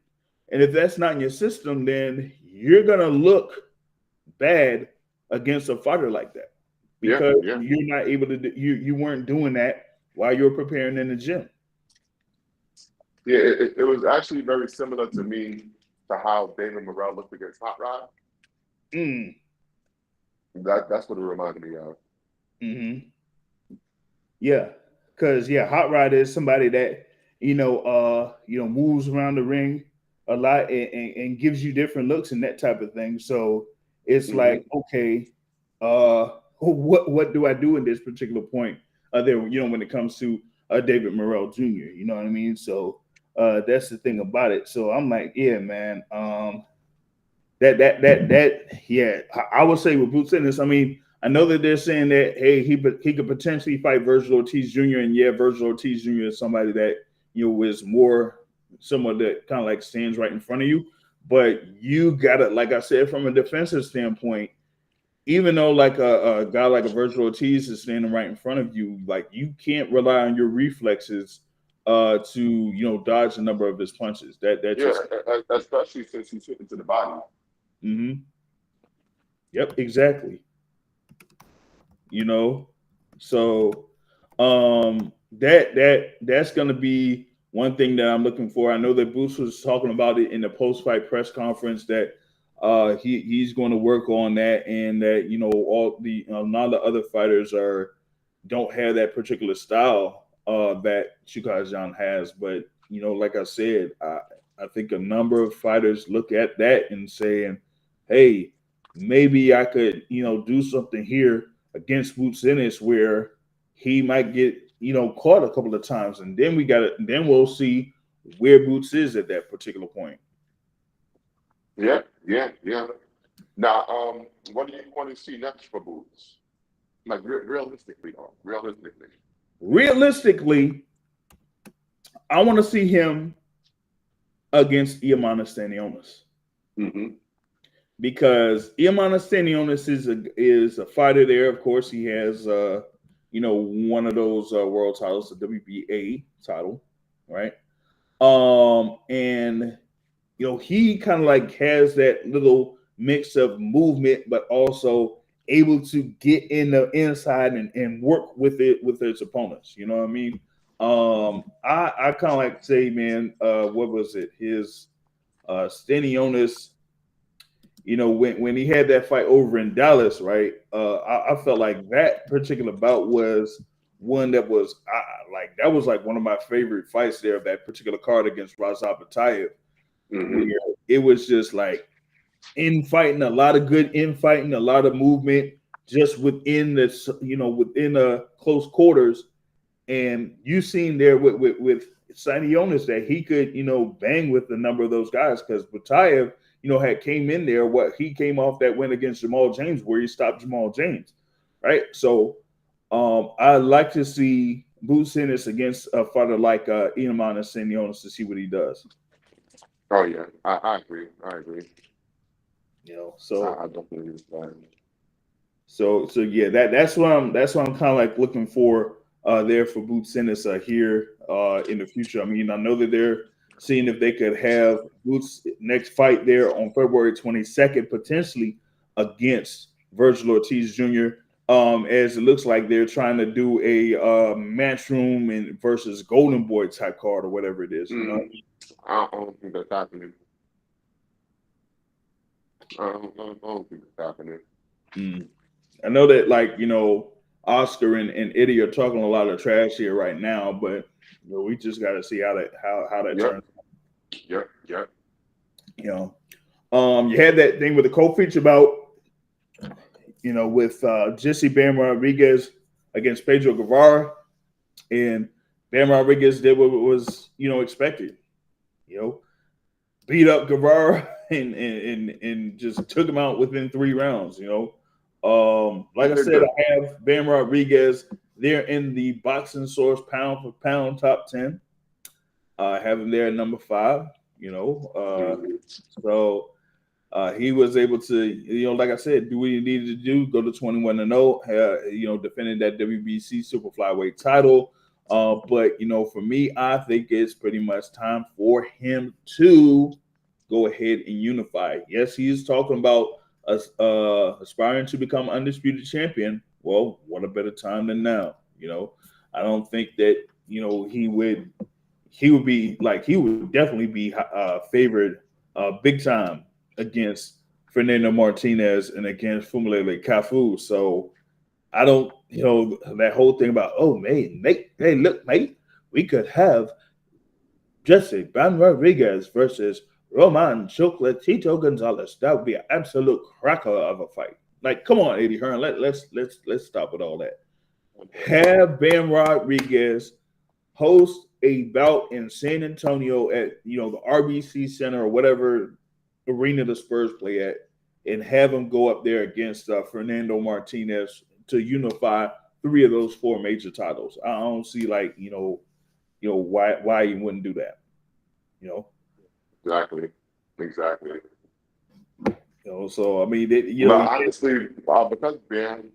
S1: and if that's not in your system, then you're gonna look bad against a fighter like that because you're not able to you weren't doing that while you were preparing in the gym.
S2: Yeah, it was actually very similar to me to how David Morrell looked against Hot Rod. That's what it reminded me of.
S1: Mm-hmm. Yeah, because Hot Rod is somebody that moves around the ring a lot and gives you different looks and that type of thing. So it's like, okay, what do I do in this particular point? There, when it comes to David Morrell Jr., you know what I mean? So that's the thing about it. So I'm like, yeah, man. I would say with Boots Ennis, I mean, I know that they're saying that, hey, he could potentially fight Virgil Ortiz Jr. And Virgil Ortiz Jr. is somebody that is more someone that kind of like stands right in front of you. But you gotta, like I said, from a defensive standpoint, even though like a guy like a Virgil Ortiz is standing right in front of you, like you can't rely on your reflexes to dodge a number of his punches.
S2: Especially since he's hitting to the body.
S1: Mm-hmm. Yep, exactly. So that's going to be one thing that I'm looking for. I know that Boots was talking about it in the post fight press conference that he's going to work on that, and that all the a lot of the other fighters don't have that particular style that Shukajan has. But like I said, I think a number of fighters look at that and saying, "Hey, maybe I could do something here against Boots Ennis where he might get caught a couple of times, and then then we'll see where Boots is at that particular point."
S2: Yeah, yeah, yeah. Now, what do you want to see next for Boots? Like realistically, though, realistically.
S1: Realistically, I want to see him against Iamana Stanionis
S2: Mm-hmm.
S1: because Iamana Stanionis is a fighter there. Of course, he has one of those world titles, the WBA title, right? And he kind of like has that little mix of movement, but also able to get in the inside and work with his opponents. You know what I mean? I kind of like say, man, what was it? His Stanionis, when he had that fight over in Dallas, right? I felt like that particular bout was one that was that was like one of my favorite fights there of that particular card against Razab Batayev, where
S2: Mm-hmm.
S1: it was just like infighting, a lot of good infighting, a lot of movement just within within close quarters. And you seen there with Sanionis that he could bang with a number of those guys, because Batayev had came in there, he came off that win against Jamal James where he stopped Jamal James, right? So I like to see Boots Ennis against a fighter like Iman and Sanionis to see what he does.
S2: Oh yeah, I agree. I agree.
S1: So
S2: I definitely agree.
S1: so yeah, that's what I'm kind of like looking for there for Boots Ennis here in the future. I mean, I know that they're seeing if they could have Boots next fight there on February 22nd, potentially against Virgil Ortiz Jr. As it looks like they're trying to do a Matchroom and versus Golden Boy type card or whatever it is.
S2: I don't think that's happening. I don't think that's happening.
S1: Mm. I know that Oscar and Eddie are talking a lot of trash here right now, but we just got to see how that
S2: Yep,
S1: turns.
S2: yep, yep.
S1: You had that thing with the co-feature about with Jesse Bam Rodriguez against Pedro Guevara, and Bam Rodriguez did what was expected. Beat up Guevara and just took him out within 3 rounds. Like I said, I have Bam Rodriguez there in the Boxing Source pound for pound top 10. I have him there at number 5. So he was able to, like I said, do what he needed to do. Go to 21-0. Defending that WBC super flyweight title. But for me, I think it's pretty much time for him to go ahead and unify. Yes, he is talking about aspiring to become undisputed champion. Well, what a better time than now? I don't think that he would definitely be favored big time against Fernando Martinez and against Fumulele Cafu. So I don't, that whole thing about, oh, mate, hey, look, mate, we could have Jesse Ban Rodriguez versus Roman Chocolatito Gonzalez. That would be an absolute cracker of a fight. Like, come on, Eddie Hearn, let's stop with all that. Have Bam Rodriguez host a bout in San Antonio at the RBC Center or whatever arena the Spurs play at, and have him go up there against Fernando Martinez to unify 3 of those 4 major titles. I don't see why you wouldn't do that.
S2: Exactly.
S1: So I mean,
S2: But honestly, because Bam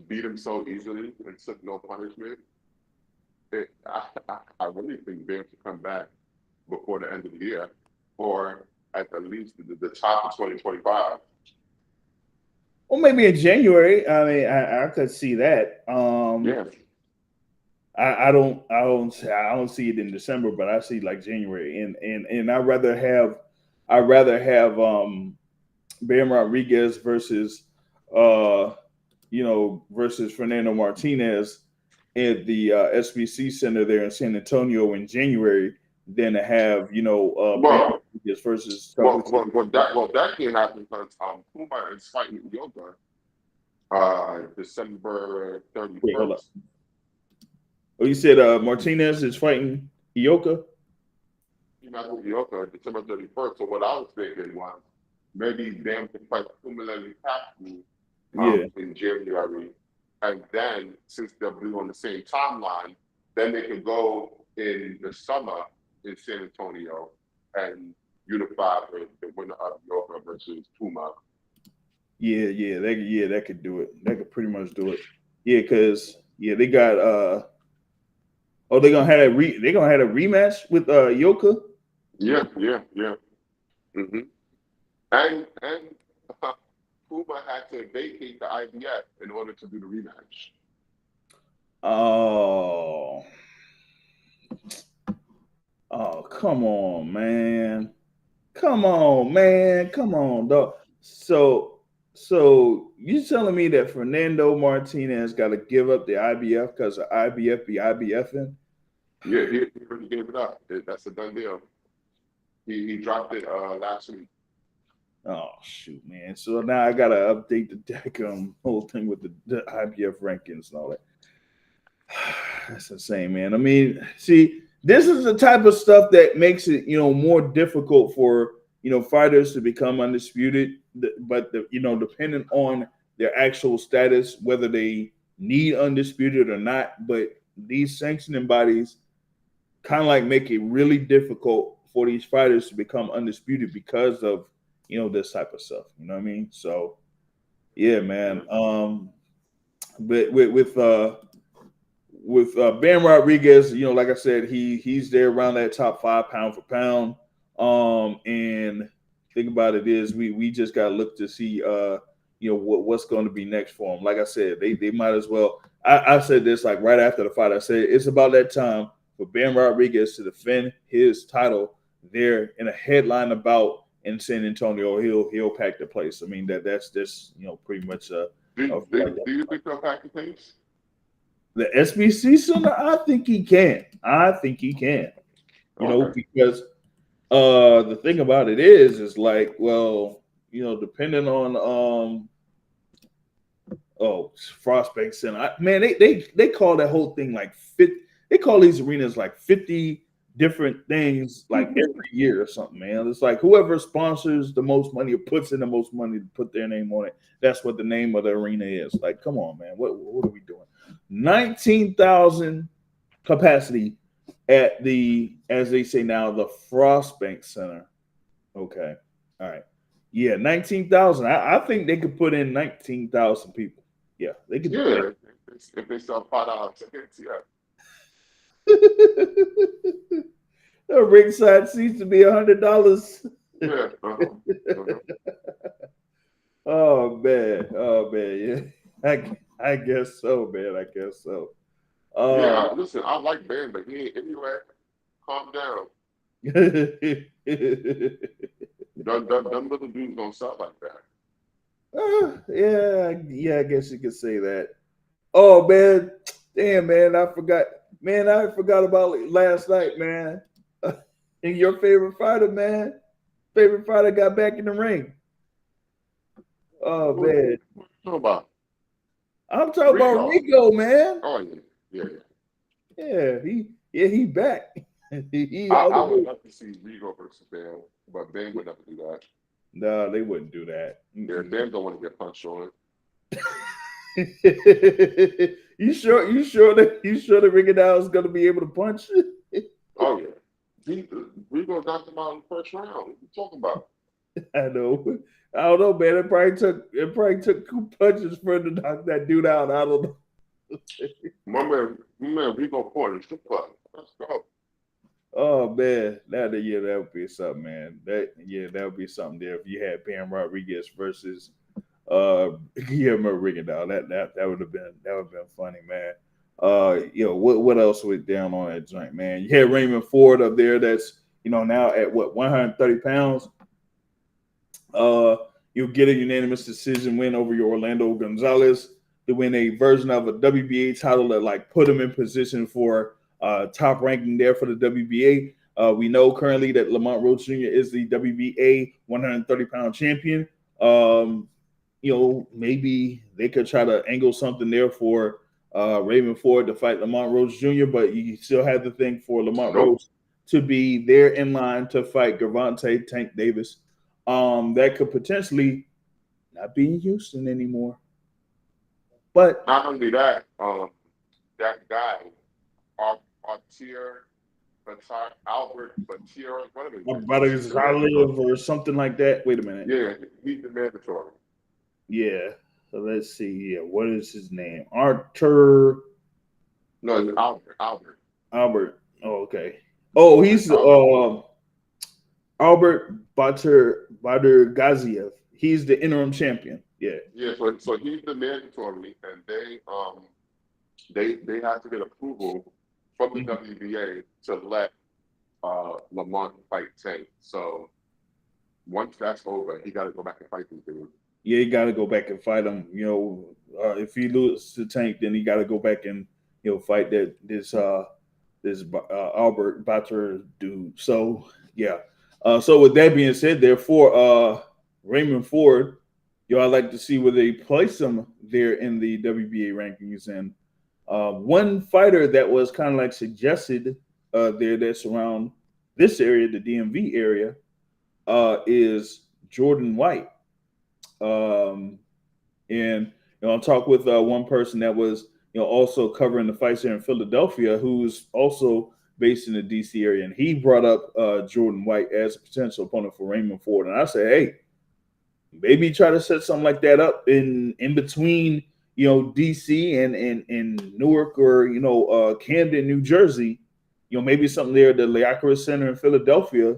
S2: beat him so easily and took no punishment, I really think Bam should come back before the end of the year, or at least the top of 2025.
S1: Well, maybe in January. I mean, I could see that.
S2: Yeah.
S1: I don't see it in December, but I see like January, and I rather have Bam Rodriguez versus Fernando Martinez at the SBC Center there in San Antonio in January than to have Bam
S2: Well,
S1: Rodriguez versus
S2: that can't happen because Puma is fighting Yoga December
S1: Wait, hold up.
S2: 31st.
S1: Oh, you said Martinez is fighting Ioka?
S2: Not with Yoga December 31st. So what I was thinking was maybe Bam can fight Puma
S1: Yeah,
S2: in January, and then since they'll be on the same timeline, then they can go in the summer in San Antonio and unify the winner of Yoga versus Puma.
S1: that could do it. That could pretty much do it. Yeah, because they got they're gonna have a rematch with Yoka.
S2: Yeah. hmm and Puma had to vacate the IBF in order to do the rematch.
S1: Oh, come on, man. Come on, man. Come on, dog. So you telling me that Fernando Martinez got to give up the IBF because the IBF be IBFing?
S2: Yeah, he already gave it up. That's a done deal. He dropped it last week.
S1: Oh shoot, man. So now I gotta update the deck whole thing with the IBF rankings and all that. That's insane, man. I mean, see, this is the type of stuff that makes it, more difficult for fighters to become undisputed. But depending on their actual status, whether they need undisputed or not. But these sanctioning bodies kind of like make it really difficult for these fighters to become undisputed because of this type of stuff. You know what I mean? So yeah, man. But with Ben Rodriguez, like I said, he's there around that top 5 pound for pound. And thing about it is we just gotta look to see what's going to be next for him. Like I said, they might as well. I said this like right after the fight. I said it's about that time for Ben Rodriguez to defend his title there in a headline bout in San Antonio. He'll pack the place. I mean that's just pretty much
S2: Do you think they'll pack the pace?
S1: the SBC Center. I think he can.
S2: Okay.
S1: Because the thing about it is like, well, depending on Frostbank Center. Man, they call that whole thing like 50. They call these arenas like 50 different things like every year or something, man. It's like whoever sponsors the most money or puts in the most money to put their name on it. That's what the name of the arena is. Like, come on, man. What are we doing? 19,000 capacity at the, as they say now, the Frostbank Center. Okay. All right. Yeah, 19,000. I think they could put in 19,000 people. Yeah, they could do
S2: Yeah, if they sell $5 tickets, yeah.
S1: that. The ringside seats to be $100.
S2: Yeah.
S1: Oh man, yeah. I guess so, man. I guess so.
S2: Yeah,
S1: Uh,
S2: listen, I like Ben, but he ain't anywhere. Calm down. Them little dudes don't sound like that.
S1: yeah, I guess you could say that. Oh man, damn man, I forgot. Man, I forgot about last night, man. And your favorite fighter, man. Favorite fighter got back in the ring. Oh
S2: What
S1: man,
S2: you talking about?
S1: I'm talking about
S2: Rico.
S1: Rico, man.
S2: Oh yeah.
S1: He back. he
S2: I
S1: all the
S2: would
S1: way.
S2: love to see Rico versus Ben, but Ben would never do that.
S1: No, they wouldn't do that.
S2: Yeah, Ben don't want to get punched on.
S1: You sure? You sure that Rigondeaux is going to be able to punch?
S2: Oh yeah. Rico knocked him out in the first round. What you talking about?
S1: I know. I don't know, man. It probably took 2 punches for him to knock that dude out. I don't know.
S2: My man Rico Porter, strip club. Let's go.
S1: Oh man, that would be something, man. That would be something there if you had Pam Rodriguez versus Guillermo Rigondeaux. That would have been funny, man. What else went down on that joint, man? You had Raymond Ford up there. That's now at what 130 pounds. You'll get a unanimous decision win over your Orlando Gonzalez to win a version of a WBA title that put him in position for top ranking there for the WBA. We know currently that Lamont Roach Jr. is the WBA 130-pound champion. Maybe they could try to angle something there for Raymond Ford to fight Lamont Roach Jr., but you still have to think for Lamont Roach to be there in line to fight Gervonta Tank Davis. That could potentially not be in Houston anymore. But
S2: not only that, that guy, Albert Batier,
S1: about a or something like that. Wait a minute.
S2: Yeah, he's the mandatory.
S1: Yeah. So let's see here. What is his name? Arthur.
S2: No, it's Albert.
S1: Albert. Oh, okay. Oh, he's Albert Gaziev. He's the interim champion. Yeah.
S2: Yeah. So he's the mandatory, and they have to get approval from the WBA to let Lamont fight Tank. So once that's over, he got to go back and fight these dudes.
S1: Yeah, he got to go back and fight him. If he loses to Tank, then he got to go back and fight this Albert Batter dude. So yeah. So with that being said, therefore, Raymond Ford, I'd like to see where they place him there in the WBA rankings. And one fighter that was kind of suggested there that's around this area, the DMV area, is Jordan White. And I'll talk with one person that was also covering the fights here in Philadelphia, who's also based in the DC area, and he brought up Jordan White as a potential opponent for Raymond Ford. And I said, hey, maybe try to set something like that up in between DC and Newark or Camden, New Jersey. Maybe something there at the Liacouras Center in Philadelphia,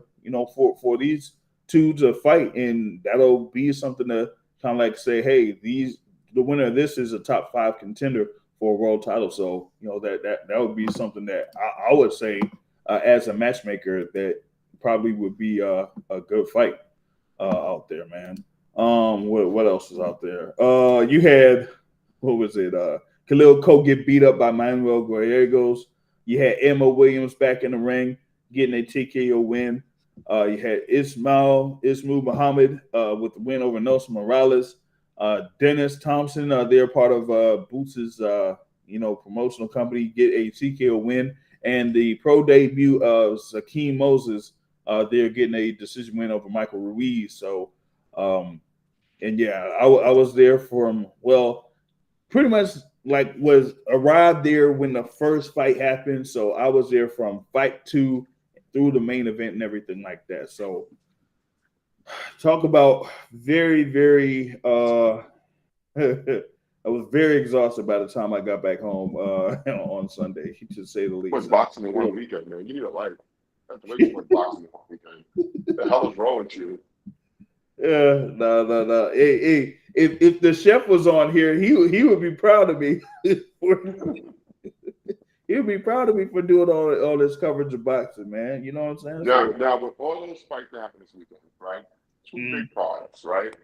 S1: for these two to fight, and that'll be something to kind of say, hey, the winner of this is a top 5 contender for a world title. So that would be something that I would say as a matchmaker that probably would be a good fight out there, man. What else is out there? You had, what was it? Khalil Coe get beat up by Manuel Gallegos. You had Emma Williams back in the ring getting a TKO win. You had Ismail Muhammad with the win over Nelson Morales. Dennis Thompson, they're part of Boots' promotional company, get a TKO win. And the pro debut of Zakeem Moses, they're getting a decision win over Michael Ruiz. So, and yeah, I was there from, pretty much was arrived there when the first fight happened. So I was there from fight 2 through the main event and everything like that. So talk about very, very I was very exhausted by the time I got back home on Sunday, to say the least.
S2: What's boxing in one weekend, man? You need a life. That's the way you put boxing in one weekend. The hell is wrong with you?
S1: Yeah, no. Hey, if the chef was on here, he would be proud of me. He would be proud of me for doing all this coverage of boxing, man. You know what I'm saying?
S2: Now with all those fights that happened this weekend, right? 2 big cards, right?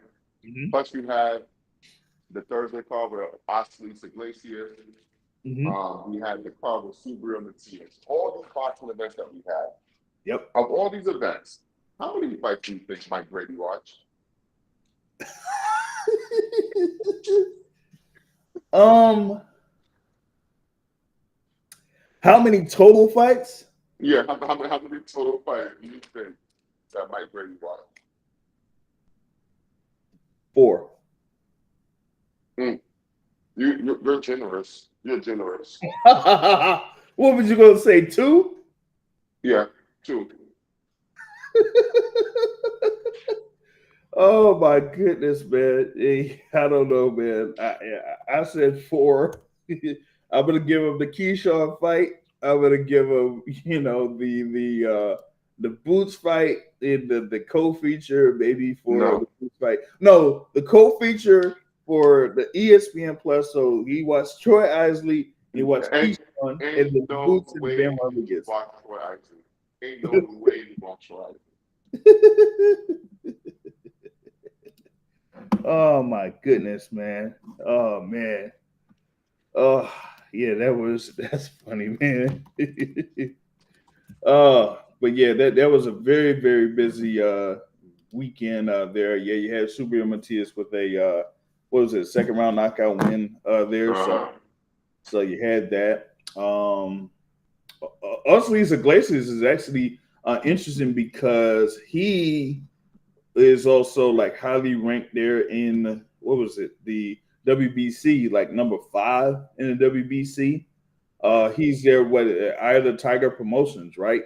S2: Mm-hmm. Plus you had the Thursday card with Ostley Iglesias. Mm-hmm. We had the card with Subaru and Matias. All these boxing events that we had.
S1: Yep.
S2: Of all these events, how many fights do you think Mike Brady watched?
S1: How many total fights?
S2: Yeah, how many total fights do you think that Mike Brady watched?
S1: 4.
S2: You're generous. You're generous.
S1: What was you going to say, 2?
S2: Yeah, 2.
S1: Oh my goodness, man! I don't know, man. I said 4. I'm gonna give him the Keyshawn fight. I'm gonna give him, the Boots fight in the co-feature, maybe for the Boots fight. No, the co-feature for the ESPN Plus. So he watched Troy Isley You watch
S2: Ain't,
S1: Keyshawn and
S2: ain't
S1: the
S2: no
S1: Boots and
S2: way
S1: Bam
S2: you
S1: Rodriguez.
S2: watch Troy Aikman. Ain't no way you watch Troy Aikman.
S1: Oh my goodness, man. Oh man. Oh yeah, that's funny, man. But yeah, that was a very, very busy weekend there. Yeah, you had Super Matias with a what was it, second round knockout win there. So you had that. Osleys Iglesias is actually interesting because he is also like highly ranked there in what was it, the WBC, like number 5 in the WBC. He's there with either Tiger Promotions, right?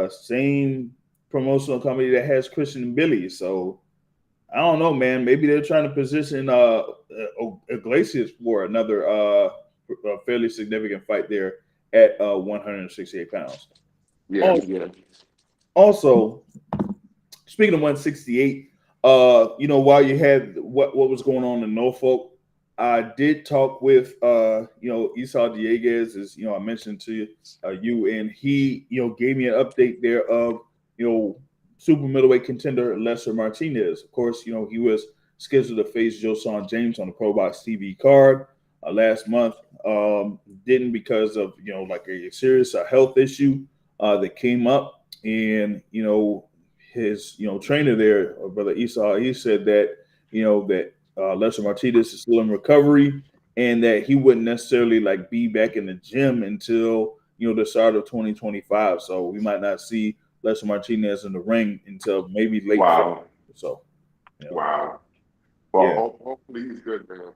S1: Same promotional company that has Christian and Billy. So I don't know, man. Maybe they're trying to position Iglesias for another fairly significant fight there at 168 pounds.
S2: Yeah,
S1: Also,
S2: yeah.
S1: also, speaking of 168, while you had what was going on in Norfolk, I did talk with Esau Dieguez, as I mentioned to you, and he gave me an update there of super middleweight contender Lester Martinez. Of course, he was scheduled to face Joson James on the Pro Box TV card last month. Didn't because of like a serious health issue that came up, and his trainer there, brother Esau, he said that Lester Martinez is still in recovery, and that he wouldn't necessarily like be back in the gym until the start of 2025. So we might not see Lester Martinez in the ring until maybe late February.
S2: Wow.
S1: So
S2: Wow. Well,
S1: yeah,
S2: hopefully he's good, man.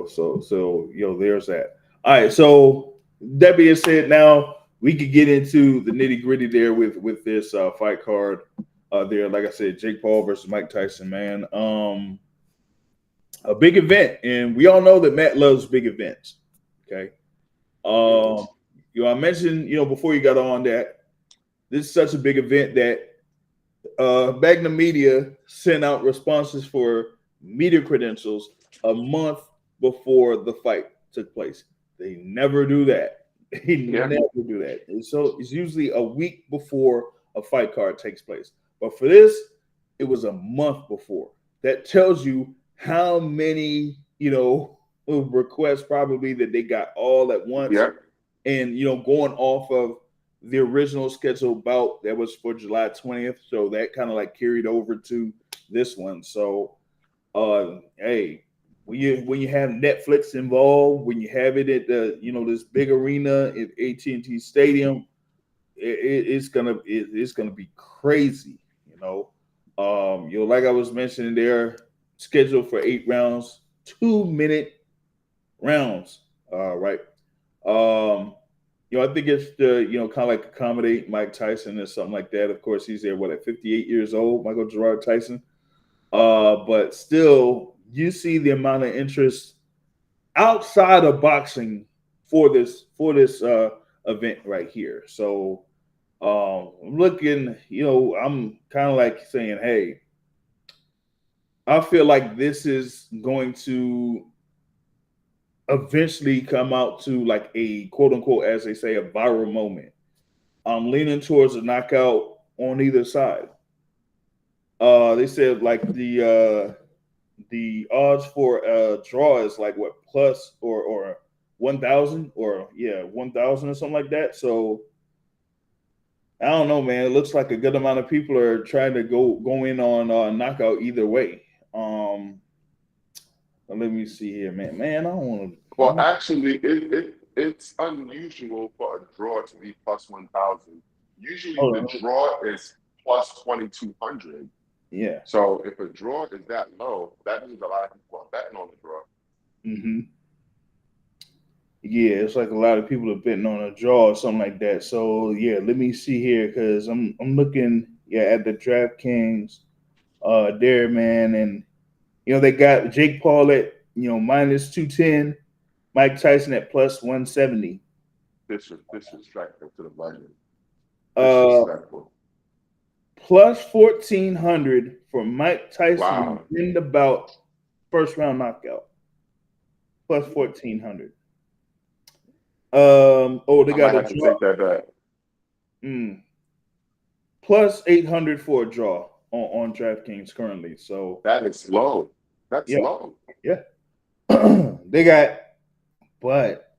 S1: so there's that. All right, so that being said, now we could get into the nitty gritty there with this fight card there. Like I said, Jake Paul versus Mike Tyson, man. A big event, and we all know that Matt loves big events. Okay. I mentioned, before you got on that this is such a big event that Magnum Media sent out responses for media credentials a month before the fight took place. They never do that. They
S2: Yeah.
S1: never do that. And so it's usually a week before a fight card takes place. But for this, it was a month before. That tells you how many, requests probably that they got all at once.
S2: Yeah.
S1: And, going off of the original scheduled bout that was for July 20th. So that kind of like carried over to this one. So hey, when you have Netflix involved, when you have it at the this big arena at AT&T Stadium, it's gonna be crazy. Like I was mentioning, they're scheduled for 8 rounds, 2-minute rounds. Right. I think it's to kind of like accommodate Mike Tyson or something like that. Of course, he's there at 58 years old, Michael Gerard Tyson. But still, you see the amount of interest outside of boxing for this event right here. So looking, I'm kind of like saying, hey, I feel like this is going to eventually come out to like a quote unquote, as they say, a viral moment. I'm leaning towards a knockout on either side. They said like the odds for a draw is like what, plus or 1,000 or 1,000 or something like that. So I don't know, man. It looks like a good amount of people are trying to go in on knockout either way. Let me see here, man. Man, I don't want to.
S2: Well, actually, it's unusual for a draw to be plus 1,000. Usually, the draw is plus 2,200.
S1: Yeah.
S2: So if a draw is that low, that means a lot of people are betting on the draw.
S1: Mm-hmm. Yeah, it's like a lot of people are betting on a draw or something like that. So yeah, let me see here because I'm looking at the DraftKings there, man, and they got Jake Paul at minus 210, Mike Tyson at plus 170.
S2: Disrespectful to the budget.
S1: Uh,
S2: Disrespectful.
S1: plus 1,400 for Mike Tyson
S2: Wow.
S1: in the bout, first round knockout. Plus 1,400. They
S2: I
S1: got
S2: might
S1: a
S2: have to
S1: draw.
S2: take that back.
S1: Plus 800 for a draw on DraftKings currently. So
S2: That is low. That's
S1: yeah,
S2: low.
S1: yeah. They got, but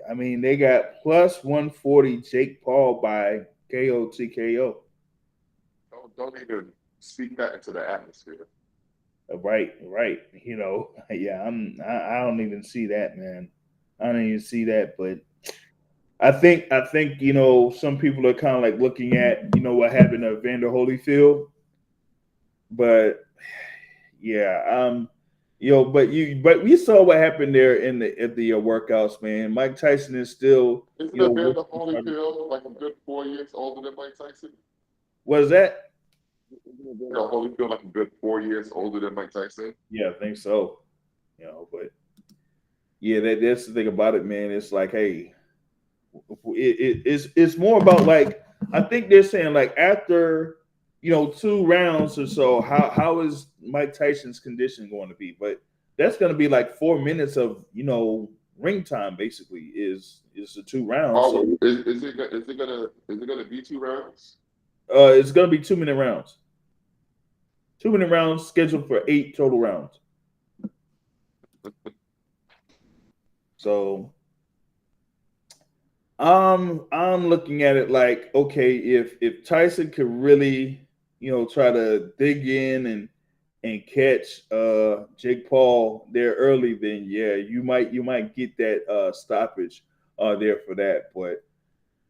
S1: I mean, they got plus 140 Jake Paul by KO TKO.
S2: Don't even speak that into the atmosphere.
S1: Right, right. Yeah, I don't even see that, man. I don't even see that, but I think some people are kind of like looking at what happened to Evander Holyfield, but yeah, but we saw what happened there in the at the workouts, man. Mike Tyson is still
S2: Isn't
S1: working
S2: Evander
S1: hard.
S2: Holyfield like a good 4 years older than Mike Tyson?
S1: What is that?
S2: Isn't Evander Holyfield like a good 4 years older than Mike Tyson?
S1: Yeah, I think so. But yeah, that's the thing about it, man. It's like, hey, it's more about like I think they're saying like after 2 rounds or so, how is Mike Tyson's condition going to be? But that's going to be like 4 minutes of ring time basically is the 2 rounds. So
S2: Oh, is it gonna be 2 rounds?
S1: it's going to be 2 minute rounds. 2 minute rounds scheduled for 8 total rounds. So I'm looking at it like, okay, if Tyson could really, try to dig in and catch Jake Paul there early, then yeah, you might get that stoppage there for that. But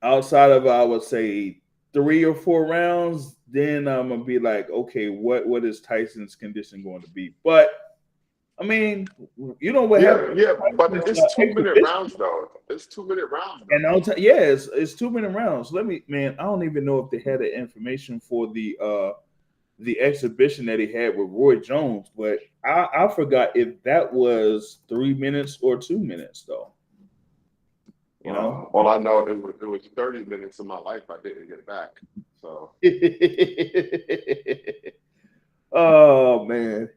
S1: outside of I would say 3 or 4 rounds, then I'm gonna be like, okay, what is Tyson's condition going to be? But I mean, what
S2: Yeah,
S1: happened?
S2: yeah, but
S1: Tyson's
S2: it's 2 minute
S1: exhibition.
S2: rounds though. It's 2 minute rounds
S1: And
S2: though.
S1: yeah, it's 2 minute rounds. Man, I don't even know if they had the information for the exhibition that he had with Roy Jones, but I forgot if that was 3 minutes or 2 minutes though.
S2: All I know it was 30 minutes of my life I didn't get back. So
S1: Oh man.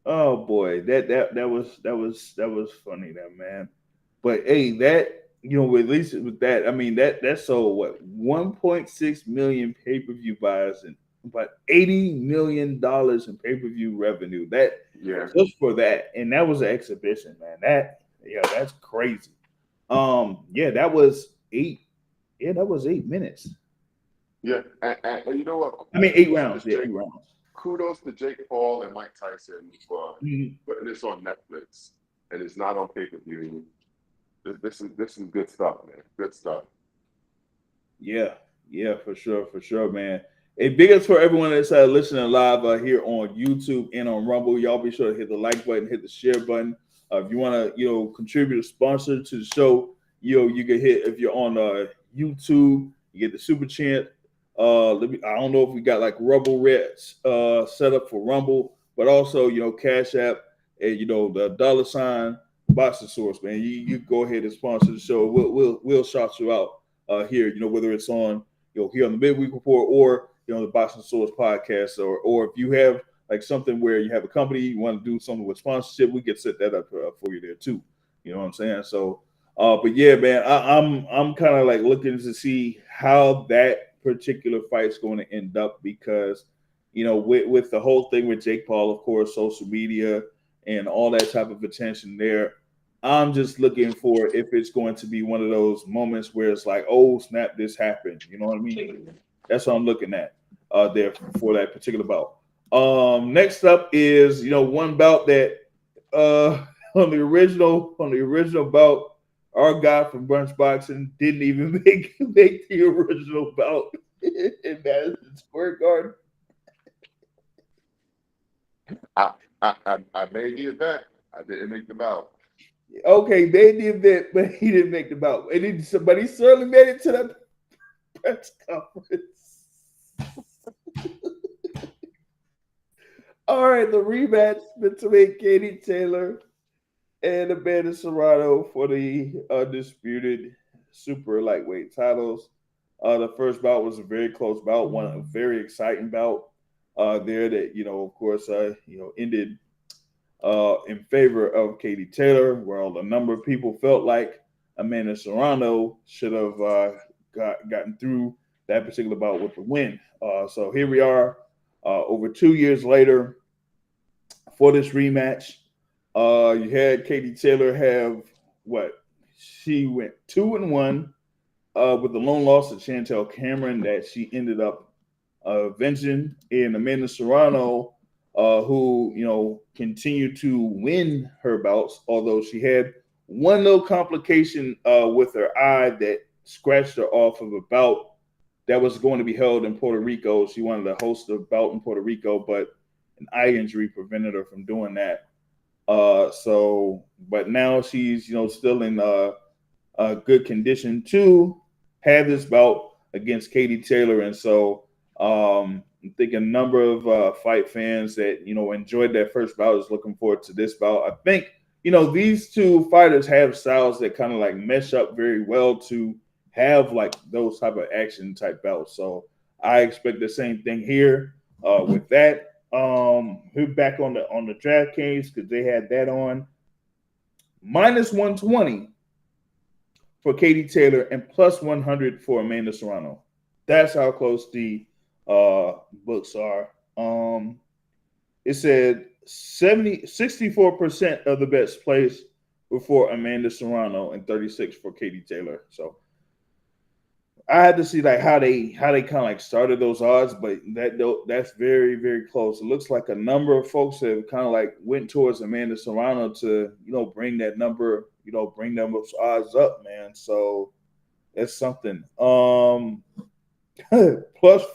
S1: Oh boy. That was funny that man. But hey, that at least with that, I mean that sold what 1.6 million pay-per-view buys and about $80 million in pay-per-view revenue. That
S2: yeah,
S1: just for that, and that was an exhibition, man. That's crazy. Yeah, that was 8. Yeah, that was 8 minutes.
S2: yeah, and you know what?
S1: I mean 8 rounds. Yeah, 8 rounds.
S2: Kudos to Jake Paul and Mike Tyson for
S1: Mhm.
S2: putting this on Netflix, and it's not on pay-per-view. This is good stuff, man. Good stuff.
S1: Yeah, yeah, for sure, man. A big ups for everyone that's listening live here on YouTube and on Rumble. Y'all be sure to hit the like button, hit the share button. If you want to, contribute a sponsor to the show, you can hit if you're on YouTube, you get the super chant. I don't know if we got like Rumble Reds set up for Rumble, but also Cash App and the $ Boxing Source, man. You go ahead and sponsor the show. We'll shout you out here, whether it's on, here on the Midweek Report or, the Boxing Source podcast, or if you have like something where you have a company, you want to do something with sponsorship, we can set that up for you there too. You know what I'm saying? So, but yeah, man, I'm kind of like looking to see how that particular fight's going to end up because, with the whole thing with Jake Paul, of course, social media and all that type of attention there. I'm just looking for if it's going to be one of those moments where it's like, oh snap, this happened. You know what I mean? That's what I'm looking at there for that particular bout. Next up is one bout that on the original bout, our guy from Brunch Boxing didn't even make the original bout in Madison Square Garden.
S2: I made the event. I didn't make the bout.
S1: Okay, made the event, but he didn't make the bout. But he certainly made it to the press conference. All right, the rematch between Katie Taylor and Amanda Serrano for the undisputed super lightweight titles. The first bout was a very close bout, a very exciting bout there that of course ended in favor of Katie Taylor, where a number of people felt like Amanda Serrano should have gotten through that particular bout with the win. So here we are, over 2 years later for this rematch. You had Katie Taylor have what? She went 2-1 with the lone loss of Chantel Cameron that she ended up avenging, and Amanda Serrano, who continued to win her bouts, although she had one little complication with her eye that scratched her off of a bout that was going to be held in Puerto Rico. She wanted to host a bout in Puerto Rico, but an eye injury prevented her from doing that. But now she's still in good condition to have this bout against Katie Taylor, and so I think a number of fight fans that enjoyed that first bout is looking forward to this bout. I think these two fighters have styles that kind of like mesh up very well to have like those type of action type bouts. So I expect the same thing here with that. We're back on the DraftKings because they had that on -120 for Katie Taylor and +100 for Amanda Serrano. That's how close the books are. It said 64% of the bets placed were for Amanda Serrano and 36 for Katie Taylor. So I had to see like how they kind of like started those odds, but that's very, very close. It looks like a number of folks have kind of like went towards Amanda Serrano to bring that number, bring those odds up, man. So that's something. Plus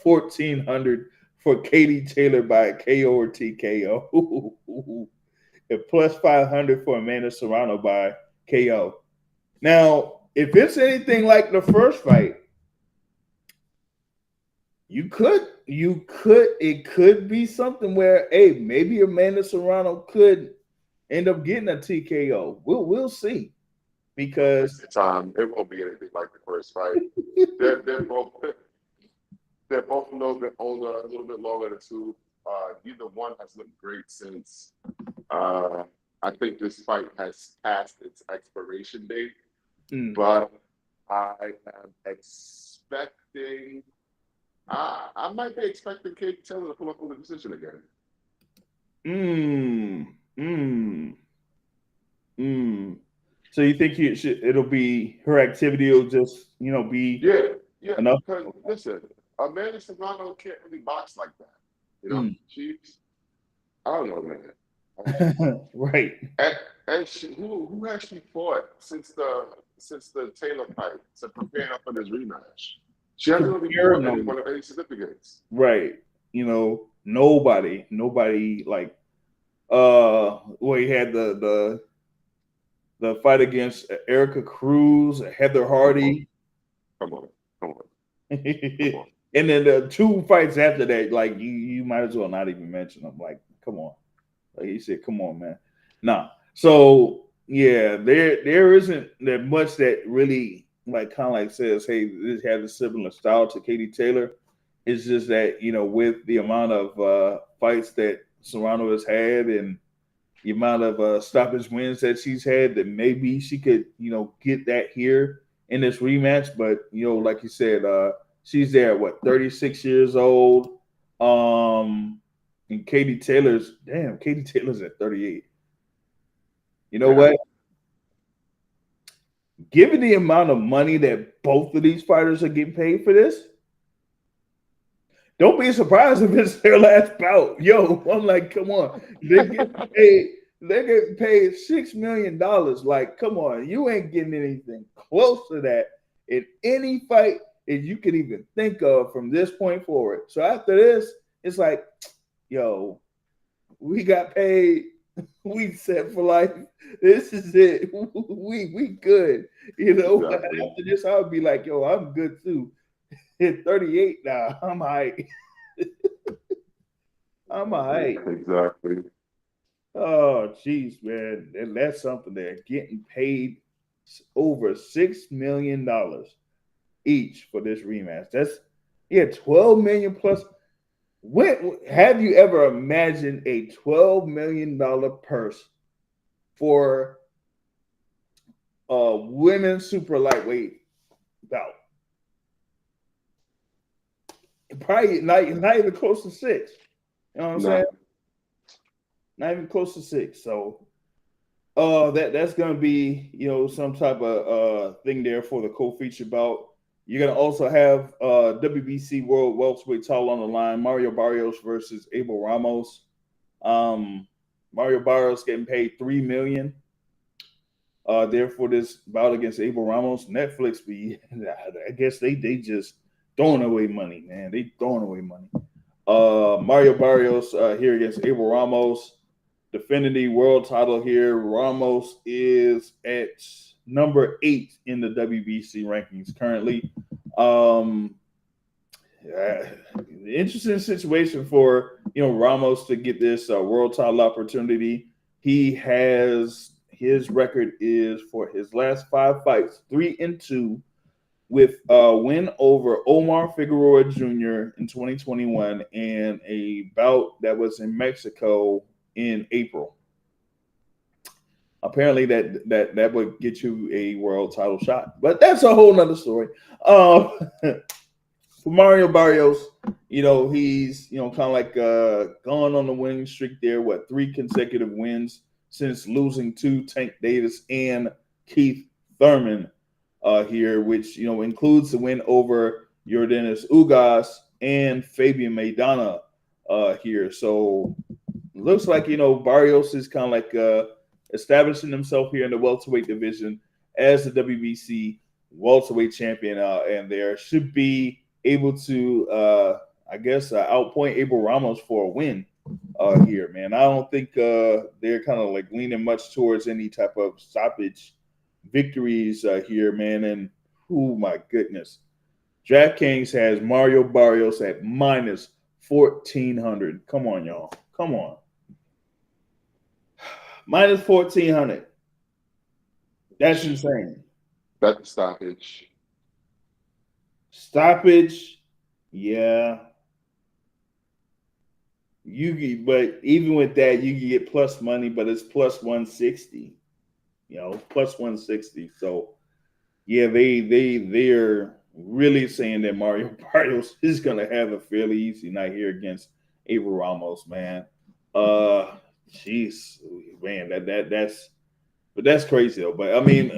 S1: 1,400 for Katie Taylor by KO or TKO. And plus 500 for Amanda Serrano by KO. Now, if it's anything like the first fight, it could be something where, hey, maybe Amanda Serrano could end up getting a TKO. We'll see. Because
S2: it won't be anything like the first fight. They're both a little bit older, a little bit longer in the tooth. Neither one has looked great since I think this fight has passed its expiration date. But I am expecting. I might be expecting Katie Taylor to pull up with a decision again.
S1: So you think it'll be her activity will just be enough?
S2: Because listen, Amanda Serrano can't really box like that. She's I don't know, man.
S1: Right.
S2: And who has she fought since the Taylor fight to prepare her for this rematch? She hasn't really fought anyone of any significance.
S1: Right. Nobody like he had the fight against Erica Cruz, Heather Hardy.
S2: Come on.
S1: And then the two fights after that, like you might as well not even mention them. Like, come on. Like he said, come on, man. Nah. So yeah, there isn't that much that really like kind of like says, hey, this has a similar style to Katie Taylor. It's just that with the amount of fights that Serrano has had and the amount of stoppage wins that she's had, that maybe she could get that here in this rematch. But like you said, she's there at 36 years old. And Katie Taylor's at 38. You know what? Given the amount of money that both of these fighters are getting paid for this, don't be surprised if it's their last bout. Yo, I'm like, come on. They're getting paid $6 million. Like, come on, you ain't getting anything close to that in any fight that you could even think of from this point forward. So after this, it's like, yo, we got paid. We set for life. This is it. We good. Exactly. After this, I would be like, yo, I'm good too. At 38 now, I'm all right. I'm all right.
S2: Exactly.
S1: Oh, geez, man. And that's something they're getting paid over $6 million each for this rematch. That's $12 million plus. When have you ever imagined a $12 million purse for women's super lightweight bout. Probably not even close to 6. You know what I'm saying? Not even close to 6. So that's gonna be some type of thing there for the co-feature bout. You're gonna also have WBC World Welterweight title on the line. Mario Barrios versus Abel Ramos. Mario Barrios getting paid $3 million there for this bout against Abel Ramos. Netflix I guess they just throwing away money, man. They throwing away money. Mario Barrios here against Abel Ramos, defending the world title here. Ramos is at number 8 in the WBC rankings currently. Interesting situation for Ramos to get this world title opportunity. His record is for his last 5 fights 3-2, with a win over Omar Figueroa Jr. in 2021 and a bout that was in Mexico in April. Apparently that would get you a world title shot, but that's a whole nother story. For Mario Barrios, he's kind of like gone on the winning streak there. 3 consecutive wins since losing to Tank Davis and Keith Thurman here, which includes the win over Yordenis Ugas and Fabian Maidana here. So looks like Barrios is kind of like establishing himself here in the welterweight division as the WBC welterweight champion, and there should be able to outpoint Abel Ramos for a win here, man. I don't think they're kind of like leaning much towards any type of stoppage victories here, man. And oh my goodness, DraftKings has Mario Barrios at minus 1,400. Come on, y'all. Come on. Minus 1,400. That's insane.
S2: That's the stoppage.
S1: Stoppage, yeah. But even with that, you can get plus money, but it's plus 160. Plus 160. So yeah, they're really saying that Mario Barrios is gonna have a fairly easy night here against Abel Ramos, man. Jeez, man, that's crazy though. But I mean,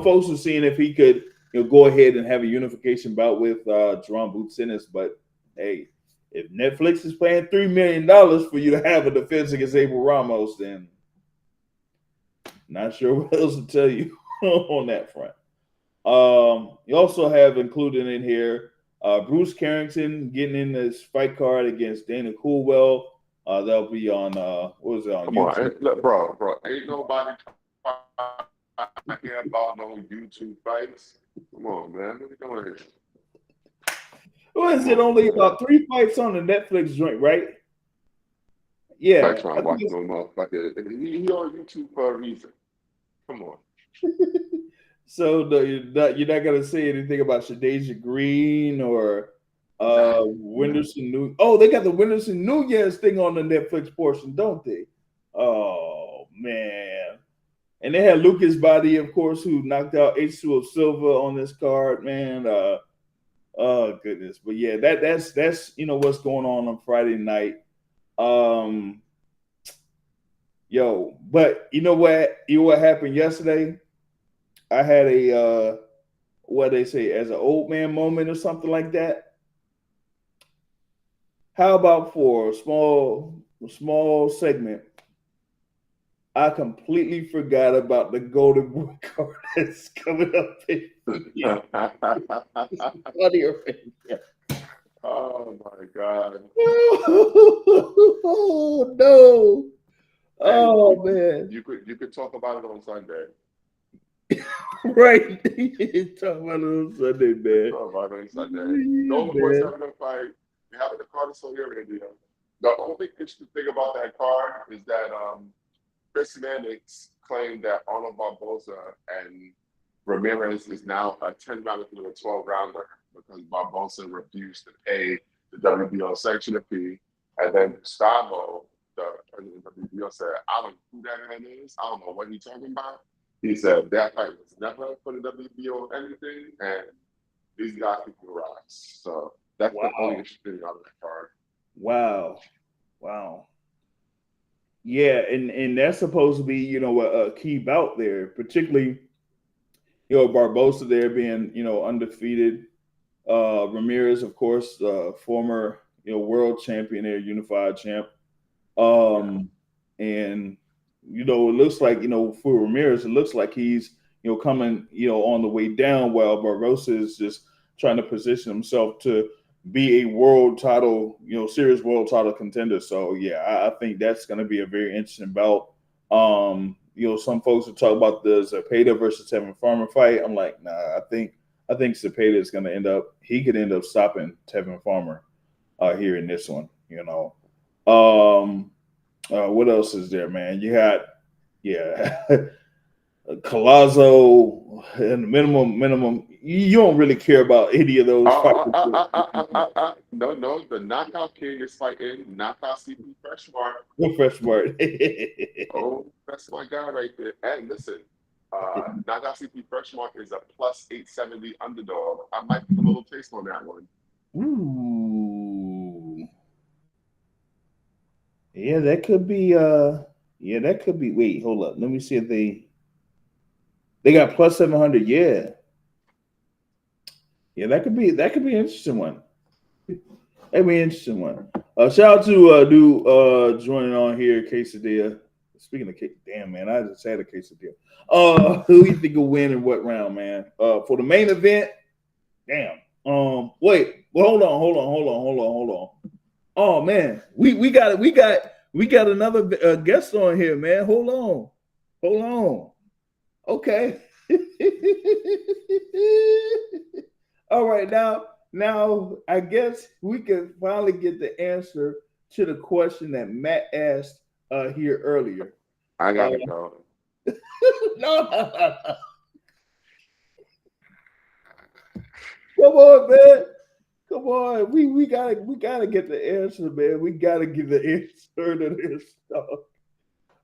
S1: folks are seeing if he could go ahead and have a unification bout with Jerome Boutsinnis. But hey, if Netflix is paying $3 million for you to have a defense against Abel Ramos, then not sure what else to tell you on that front. You also have included in here Bruce Carrington getting in this fight card against Dana Coolwell. That'll be on what was it on?
S2: Come
S1: YouTube?
S2: on, look, bro, ain't nobody care about no YouTube fights. Come on, man, what are we doing here?
S1: What is it? Only about 3 fights on the Netflix joint, right? Yeah.
S2: Like trying to watch no motherfucker. He on YouTube for a reason. Come on.
S1: So you're not gonna say anything about Shadeja Green or Wenderson Nunes? Oh, they got the Wenderson Nunes thing on the Netflix portion, don't they? Oh man. And they had Lucas Body, of course, who knocked out H2O Silva on this card, man. Oh goodness. But yeah, that's what's going on Friday night. But you know what happened yesterday? I had a what they say as an old man moment or something like that. How about for a small segment? I completely forgot about the Golden Boy card that's coming up.
S2: Oh my God.
S1: Oh no. Oh man.
S2: You could talk about it on Sunday.
S1: Right. Talk about it on Sunday, man.
S2: Talk about it on Sunday. No boys having a fight. We having the card in Saudi Arabia. The only interesting thing about that card is that Chris Mannix claimed that Arnold Barboza and Ramirez is now a 10-rounder to a 12-rounder because Barboza refused to pay the WBO sanction fee. And then Gustavo, the president of the WBO, said, I don't know who that man is. I don't know what he's talking about. He said that fight was never for the WBO or anything, and these guys can rise. So that's the only
S1: Wow.
S2: interesting thing on that card.
S1: Wow. Wow. Yeah, and that's supposed to be, a key bout there, particularly, Barbosa there being, undefeated. Ramirez, of course, former, world champion there, unified champ.
S2: Yeah.
S1: And it looks like, for Ramirez, it looks like he's, coming, on the way down, while Barbosa is just trying to position himself to be a world title, serious world title contender. So yeah, I think that's going to be a very interesting bout. Some folks will talk about the Zepeda versus Tevin Farmer fight. I'm like, nah, I think Zepeda is going to he could end up stopping Tevin Farmer here in this one, what else is there, man? You had, yeah, Collazo and minimum. You don't really care about any of those fighters.
S2: No, the knockout king is fighting knockout CP Freshmart.
S1: Fresh Mart.
S2: Oh, that's my guy right there. And listen, knockout CP Freshmart is a plus 870 underdog. I might put a little taste on that one.
S1: Ooh. Yeah, that could be. Yeah, that could be. Wait, hold up. Let me see if they got plus 700. Yeah, yeah, that could be an interesting one. That'd be an interesting one. Shout out to joining on here, Quesadilla. Speaking of damn man, I just had a quesadilla. Who you think will win in what round, man? For the main event, damn. Wait, well, hold on. Oh man, we got another guest on here, man. Hold on. Okay. All right, now I guess we can finally get the answer to the question that Matt asked here earlier.
S2: I gotta go.
S1: No. Come on, man. Come on. We gotta get the answer, man. We gotta get the answer to this stuff.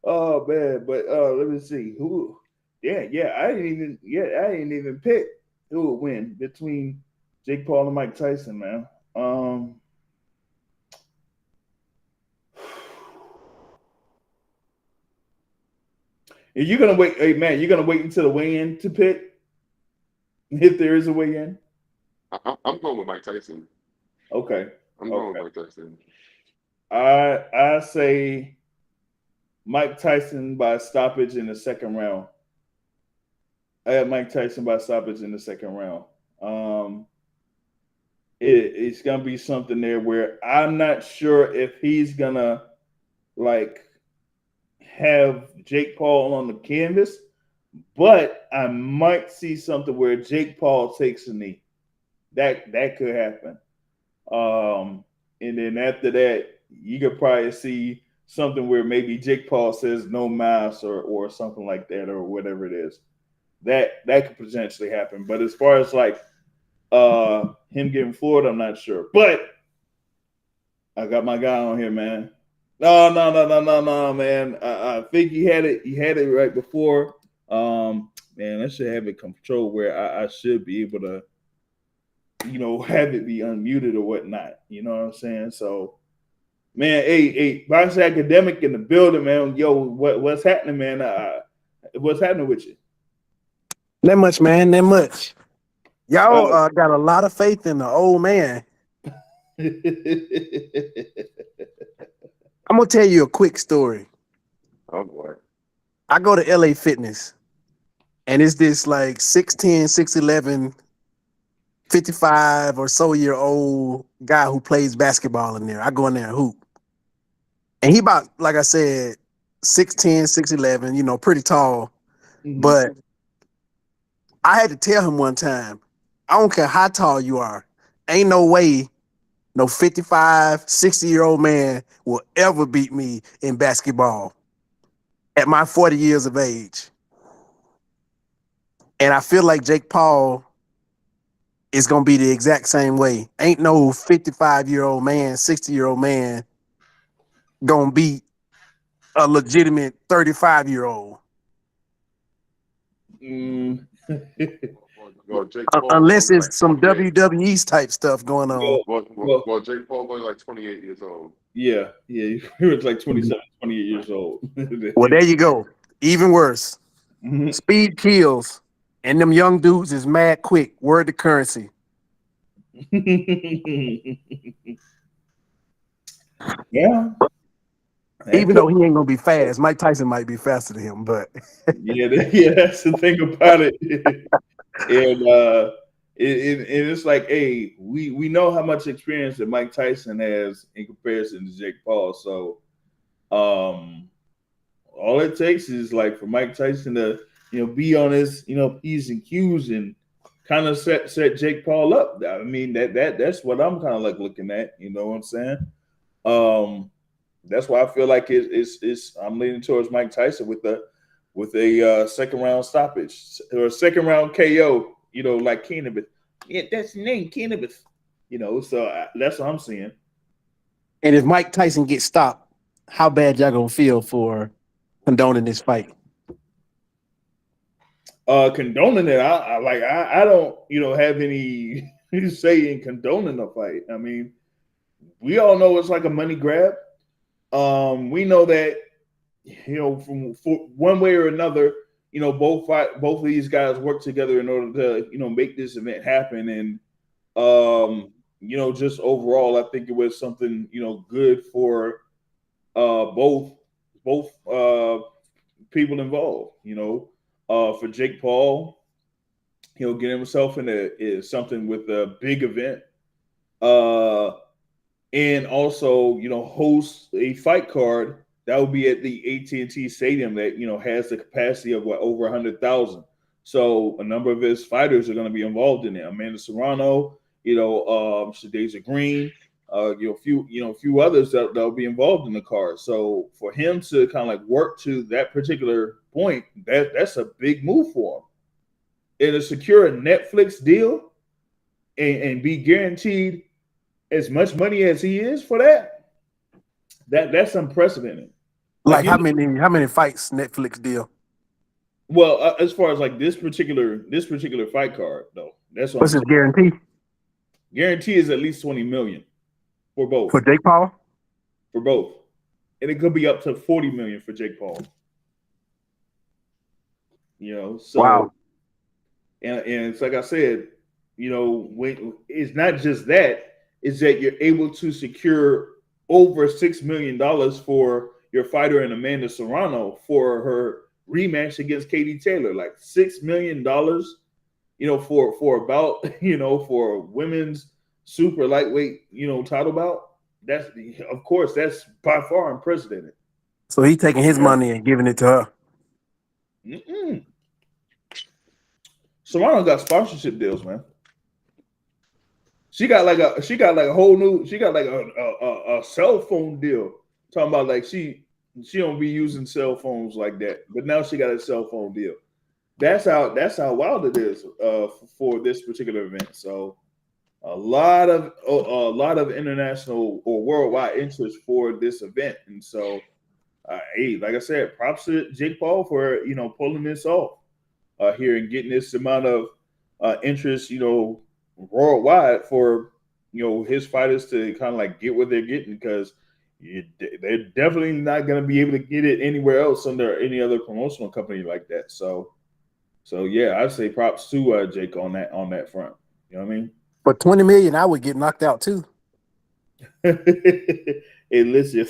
S1: Oh man, but let me see. Who I didn't even pick who would win between Jake Paul and Mike Tyson, man. Are you gonna wait, hey man, you're gonna wait until the weigh-in to pick if there is a weigh-in?
S2: I'm going with Mike Tyson.
S1: Okay.
S2: I'm going with Mike Tyson.
S1: I say Mike Tyson by stoppage in the second round. I have Mike Tyson by stoppage in the second round. It's gonna be something there where I'm not sure if he's gonna like have Jake Paul on the canvas, but I might see something where Jake Paul takes a knee. That could happen. And then after that, you could probably see something where maybe Jake Paul says no mass or something like that or whatever it is. That could potentially happen. But as far as like him getting floored, I'm not sure. But I got my guy on here, man. No, man. I think he had it right before. Man, I should have it controlled where I should be able to, have it be unmuted or whatnot. You know what I'm saying? So, man, hey, Box Academic in the building, man. Yo, what's happening, man? What's happening with you?
S3: That much, man. That much. Y'all got a lot of faith in the old man. I'm gonna tell you a quick story.
S2: Oh boy.
S3: I go to LA Fitness, and it's this like 6'10", 6'11", 55 or so year old guy who plays basketball in there. I go in there and hoop. And he about, like I said, 6'10", 6'11", pretty tall.
S1: Mhm.
S3: But I had to tell him one time, I don't care how tall you are, ain't no way no 55, 60-year-old man will ever beat me in basketball at my 40 years of age. And I feel like Jake Paul is going to be the exact same way. Ain't no 55-year-old man, 60-year-old man going to beat a legitimate 35-year-old.
S2: Well, Jake Paul is
S3: Unless
S2: only like
S3: it's some
S2: 28.
S3: WWE type stuff going on.
S2: Well, Jake Paul is only like 28 years old.
S1: Yeah. He was like 27, 28 years old.
S3: Well, there you go. Even worse.
S1: Mhm.
S3: Speed kills, and them young dudes is mad quick. Word to currency.
S1: Yeah.
S3: Even though he ain't gonna be fast, Mike Tyson might be faster than him, but
S1: Yeah, that's the thing about it. And it's like, hey, we know how much experience that Mike Tyson has in comparison to Jake Paul. So all it takes is like for Mike Tyson to, be on his, P's and Q's and kind of set Jake Paul up. I mean, that's what I'm kind of like looking at, you know what I'm saying? That's why I feel like it's I'm leaning towards Mike Tyson with a second round stoppage or a second round KO, like Keenan. Yeah, that's the name, Keenan. So that's what I'm seeing.
S3: and if Mike Tyson gets stopped, how bad y'all gonna feel for condoning this fight?
S1: Condoning it, I don't, have any say in condoning a fight. I mean, we all know it's like a money grab. We know that, from for one way or another, both of these guys work together in order to, make this event happen. And just overall, I think it was something, good for both people involved. For Jake Paul, getting himself into something with a big event. And also, host a fight card that will be at the AT&T Stadium that has the capacity of over 100,000. So a number of his fighters are going to be involved in it. Amanda Serrano, Shadasia Green, a few others that'll be involved in the card. So for him to kind of like work to that particular point, that's a big move for him. And to secure a Netflix deal and be guaranteed as much money as he is for that's unprecedented.
S3: Like how many fights Netflix deal?
S1: Well, as far as like this particular fight card, though, that's what
S3: What's his guarantee?
S1: Guarantee is at least 20 million for both.
S3: For Jake Paul?
S1: For both, and it could be up to 40 million for Jake Paul. So
S3: wow.
S1: And it's like I said, when it's not just that, it's that you're able to secure over $6 million for your fighter and Amanda Serrano for her rematch against Katie Taylor. Like $6 million, for about, for women's super lightweight, title bout. That's by far unprecedented.
S3: So he taking his money and giving it to her.
S1: Mm-mm. Serrano got sponsorship deals, man. She got like a cell phone deal. Talking about like she don't be using cell phones like that, but now she got a cell phone deal. That's how wild it is for this particular event. So a lot of international or worldwide interest for this event, and so hey, like I said, props to Jake Paul for pulling this off here and getting this amount of interest, worldwide for his fighters to kind of like get what they're getting, because they're definitely not going to be able to get it anywhere else under any other promotional company like that. So yeah, I'd say props to Jake on that front. You know what I mean?
S3: For 20 million, I would get knocked out too.
S1: Hey, listen,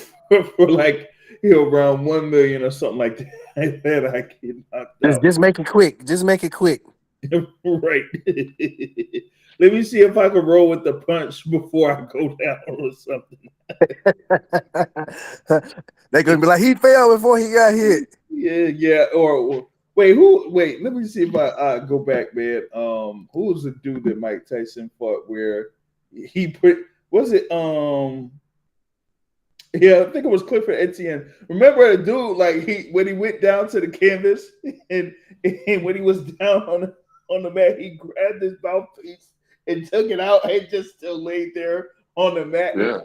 S1: for like around 1 million or something like that, I get knocked out.
S3: Just make it quick. Just make it quick.
S1: Right. Let me see if I can roll with the punch before I go down or something.
S3: They're gonna be like, he fell before he got hit.
S1: Yeah. Or wait, let me see if I go back, man. Who was the dude that Mike Tyson fought where he was it yeah, I think it was Clifford Etienne. Remember the dude, like when he went down to the canvas and when he was down on the mat, he grabbed his mouthpiece and took it out and just still laid there on the mat.
S2: Yeah.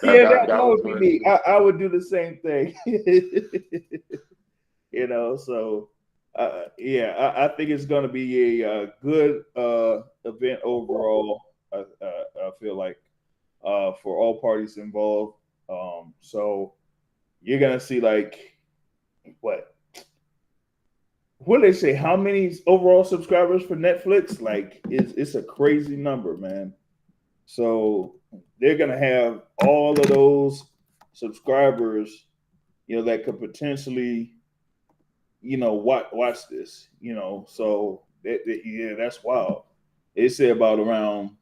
S1: Yeah, that
S2: That was
S1: would be
S2: what.
S1: me. I would do the same thing. So yeah, I think it's going to be a good event overall. I feel like for all parties involved. So you're gonna see like what? What do they say? How many overall subscribers for Netflix? Like, it's a crazy number, man. So they're gonna have all of those subscribers, that could potentially, watch this. So yeah, that's wild. They say about around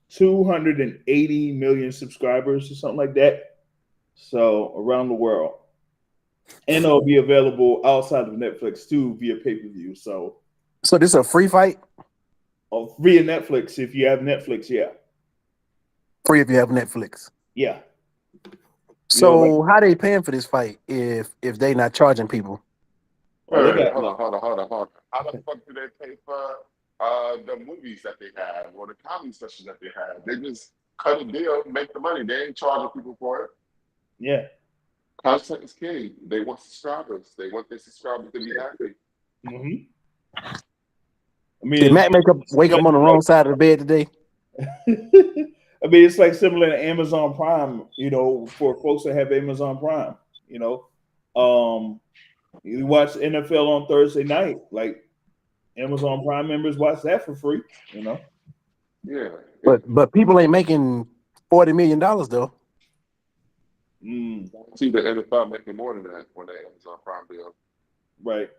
S1: 280 million subscribers or something like that. So around the world, and it'll be available outside of Netflix too via pay-per-view. So
S3: So this is a free fight?
S1: via Netflix, if you have Netflix, yeah.
S3: Free if you have Netflix.
S1: Yeah.
S3: So how they paying for this fight if they not charging people?
S1: Oh, they got
S2: Hold on. How the fuck do they pay for the movies that they have or the comedy sessions that they have? They just cut a deal, make the money. They ain't charging people for it.
S1: Yeah.
S2: Content is king. They want subscribers. They want their subscribers to be happy.
S1: Mm-hmm.
S3: Did Matt wake up on the wrong side of the bed today?
S1: I mean, it's like similar to Amazon Prime, for folks that have Amazon Prime, you watch NFL on Thursday night, like Amazon Prime members watch that for free,
S2: Yeah.
S3: But people ain't making $40 million though.
S2: See the NFL making more than that when they Amazon Prime deal.
S1: Right.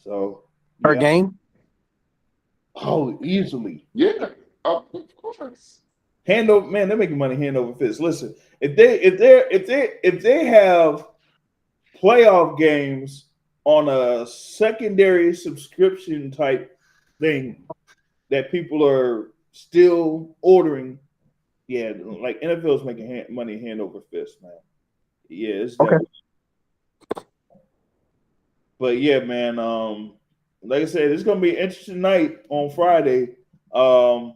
S1: So
S3: Per game?
S1: Oh, easily.
S2: Yeah, of course.
S1: Hand over, man, they're making money hand over fist. Listen, if they have playoff games on a secondary subscription type thing that people are still ordering, yeah, like NFL is making money hand over fist, man. Yeah, it's definitely. But yeah, man, like I said, it's gonna be an interesting night on Friday. I'm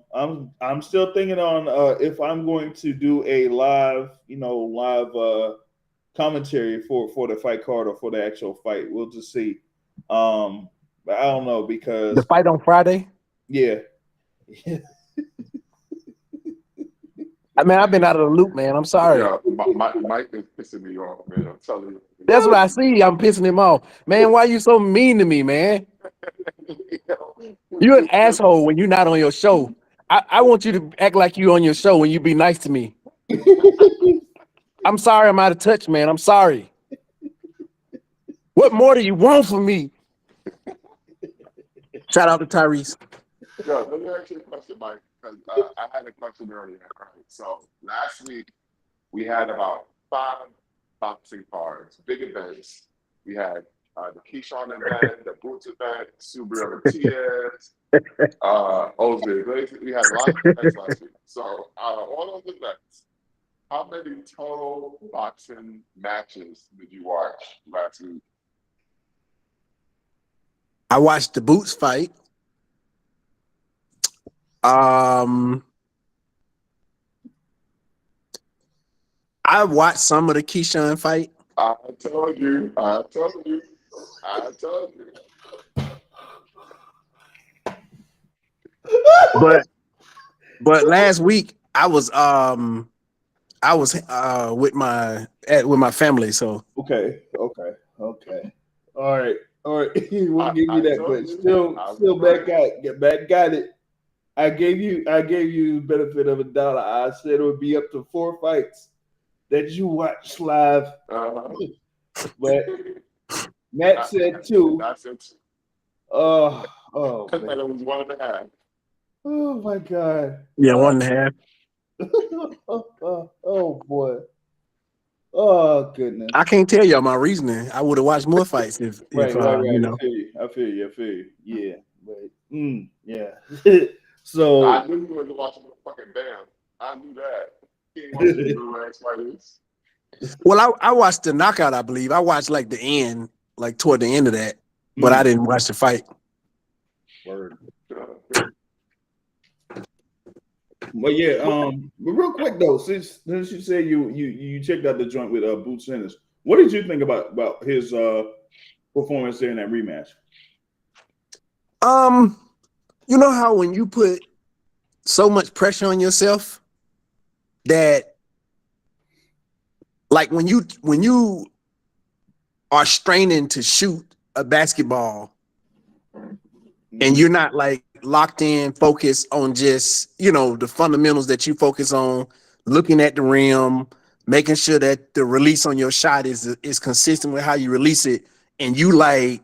S1: still thinking on if I'm going to do a live commentary for the fight card or for the actual fight. We'll just see. But I don't know because
S3: the fight on Friday.
S1: Yeah.
S3: I mean, I've been out of the loop, man. I'm sorry.
S2: Yeah, Mike is pissing me off, man. I'm telling you.
S3: That's what I see. I'm pissing him off, man. Why you so mean to me, man? You're an asshole when you're not on your show. I want you to act like you on your show when you be nice to me. I'm sorry I'm out of touch, man. I'm sorry. What more do you want from me? Shout out to Tyrese.
S2: Yeah, let me ask you a question, Mike, because I had a question earlier. Right? So last week we had about 5 boxing cards, big events. We had the Keyshawn event, the Boots event, Subaru Matias, Ozzy. We had a lot of events last week. So all those events, how many total boxing matches did you watch last week?
S3: I watched the Boots fight. I watched some of the Keyshawn fight.
S2: I told you.
S3: But last week I was with my family, so
S1: Okay. All right. We'll give you that, but still back got it. I gave you benefit of a dollar. I said it would be up to 4 fights that you watch live. But Matt said 2.
S2: I said 2.
S1: Oh,
S2: because it was 1.5.
S1: Oh my God.
S3: Yeah, 1.5.
S1: Oh boy. Oh goodness.
S3: I can't tell y'all my reasoning. I would have watched more fights if
S1: right.
S3: you know.
S1: I feel you. Yeah. But yeah. So
S2: I knew you were watching the fucking Bam. I knew that. He ain't watching the last fighters.
S3: Well, I watched the knockout, I believe. I watched like the end, like toward the end of that, but I didn't watch the fight.
S1: Word. But yeah, but real quick though, since you said you checked out the joint with Boots Ennis, what did you think about his performance there in that rematch?
S3: You know how when you put so much pressure on yourself that, like, when you are straining to shoot a basketball and you're not like locked in, focused on just, the fundamentals that you focus on, looking at the rim, making sure that the release on your shot is consistent with how you release it, and you like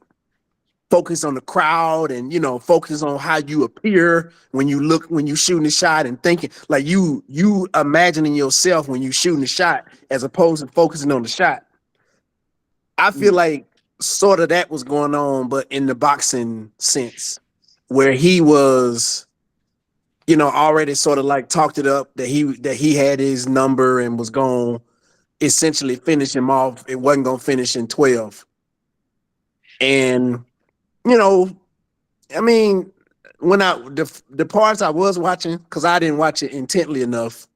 S3: focus on the crowd and focus on how you appear when you shooting the shot, and thinking like you imagining yourself when you shooting the shot as opposed to focusing on the shot. I feel like sort of that was going on, but in the boxing sense, where he was, already sort of like talked it up that he had his number and was going to essentially finish him off. It wasn't going to finish in 12. And, you know, I mean, when the parts I was watching, because I didn't watch it intently enough,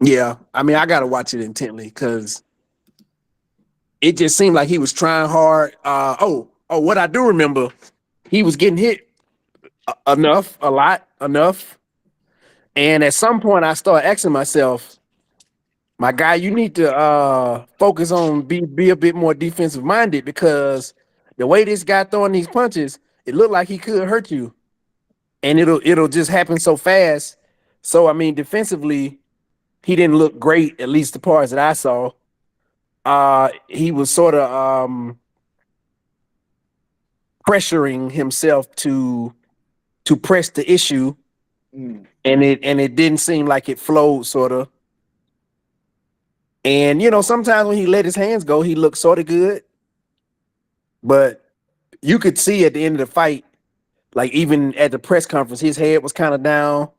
S3: yeah, I mean, I gotta watch it intently because it just seemed like he was trying hard. What I do remember, he was getting hit enough, a lot, enough. And at some point I started asking myself, my guy, you need to focus on be a bit more defensive minded, because the way this guy throwing these punches, it looked like he could hurt you. And it'll just happen so fast. So I mean, defensively, he didn't look great, at least the parts that I saw. He was sort of pressuring himself to press the issue, and it didn't seem like it flowed, sort of. And sometimes when he let his hands go, he looked sort of good, but you could see at the end of the fight, like even at the press conference, his head was kind of down,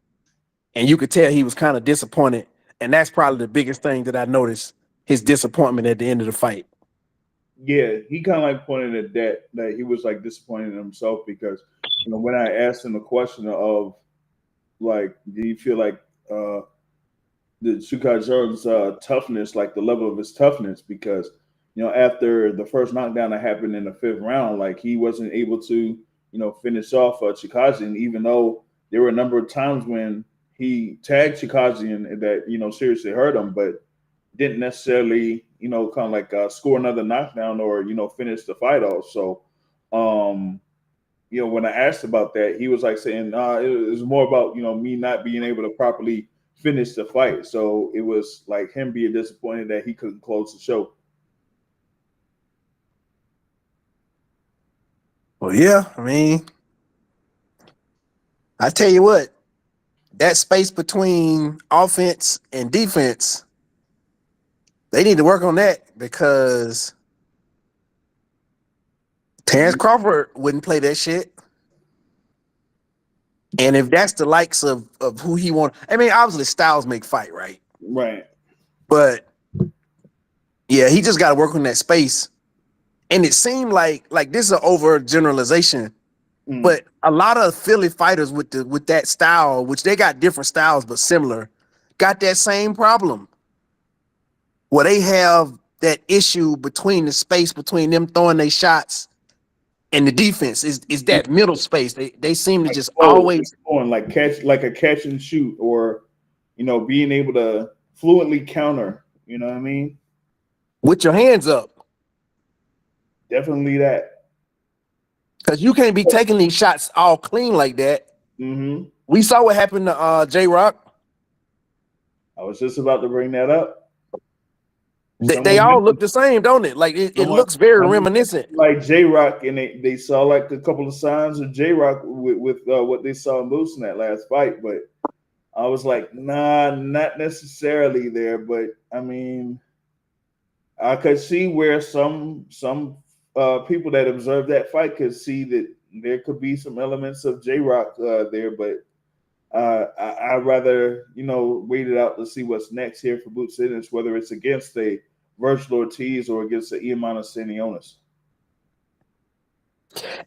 S3: and you could tell he was kind of disappointed. And that's probably the biggest thing that I noticed, his disappointment at the end of the fight.
S1: Yeah, he kind of like pointed at that he was like disappointed in himself because when I asked him the question of like, do you feel like the Shukai Jordan's toughness, like the level of his toughness, because after the first knockdown that happened in the fifth round, like he wasn't able to finish off Chikazi, and even though there were a number of times when he tagged Chikazi and that seriously hurt him, but didn't necessarily kind of like score another knockdown or finish the fight off. So when I asked about that, he was like saying it was more about me not being able to properly finish the fight. So it was like him being disappointed that he couldn't close the show.
S3: Well, yeah, I mean, I tell you what, that space between offense and defense, they need to work on that, because Terrence Crawford wouldn't play that shit. And if that's the likes of who he wants, I mean, obviously styles make fight, right?
S1: Right.
S3: But yeah, he just got to work on that space. And it seemed like this is an overgeneralization, but a lot of Philly fighters with that style, which they got different styles but similar, got that same problem where they have that issue between the space between them throwing their shots and the defense is that middle space. They seem to just always
S1: on like a catch and shoot, or being able to fluently counter. You know what I mean?
S3: with your hands up.
S1: Definitely that.
S3: Because you can't be taking these shots all clean like that.
S1: Mm-hmm.
S3: We saw what happened to J-Rock.
S1: I was just about to bring that up.
S3: They all look the same, don't it? Like it looks very reminiscent.
S1: Like J-Rock, and they saw like a couple of signs of J-Rock with what they saw in Moose in that last fight, but I was like, nah, not necessarily there. But I mean, I could see where some people that observed that fight could see that there could be some elements of J-Rock there, but I'd rather wait it out to see what's next here for Boots Ennis, whether it's against a Virgil Ortiz or against the Iman Stanionis.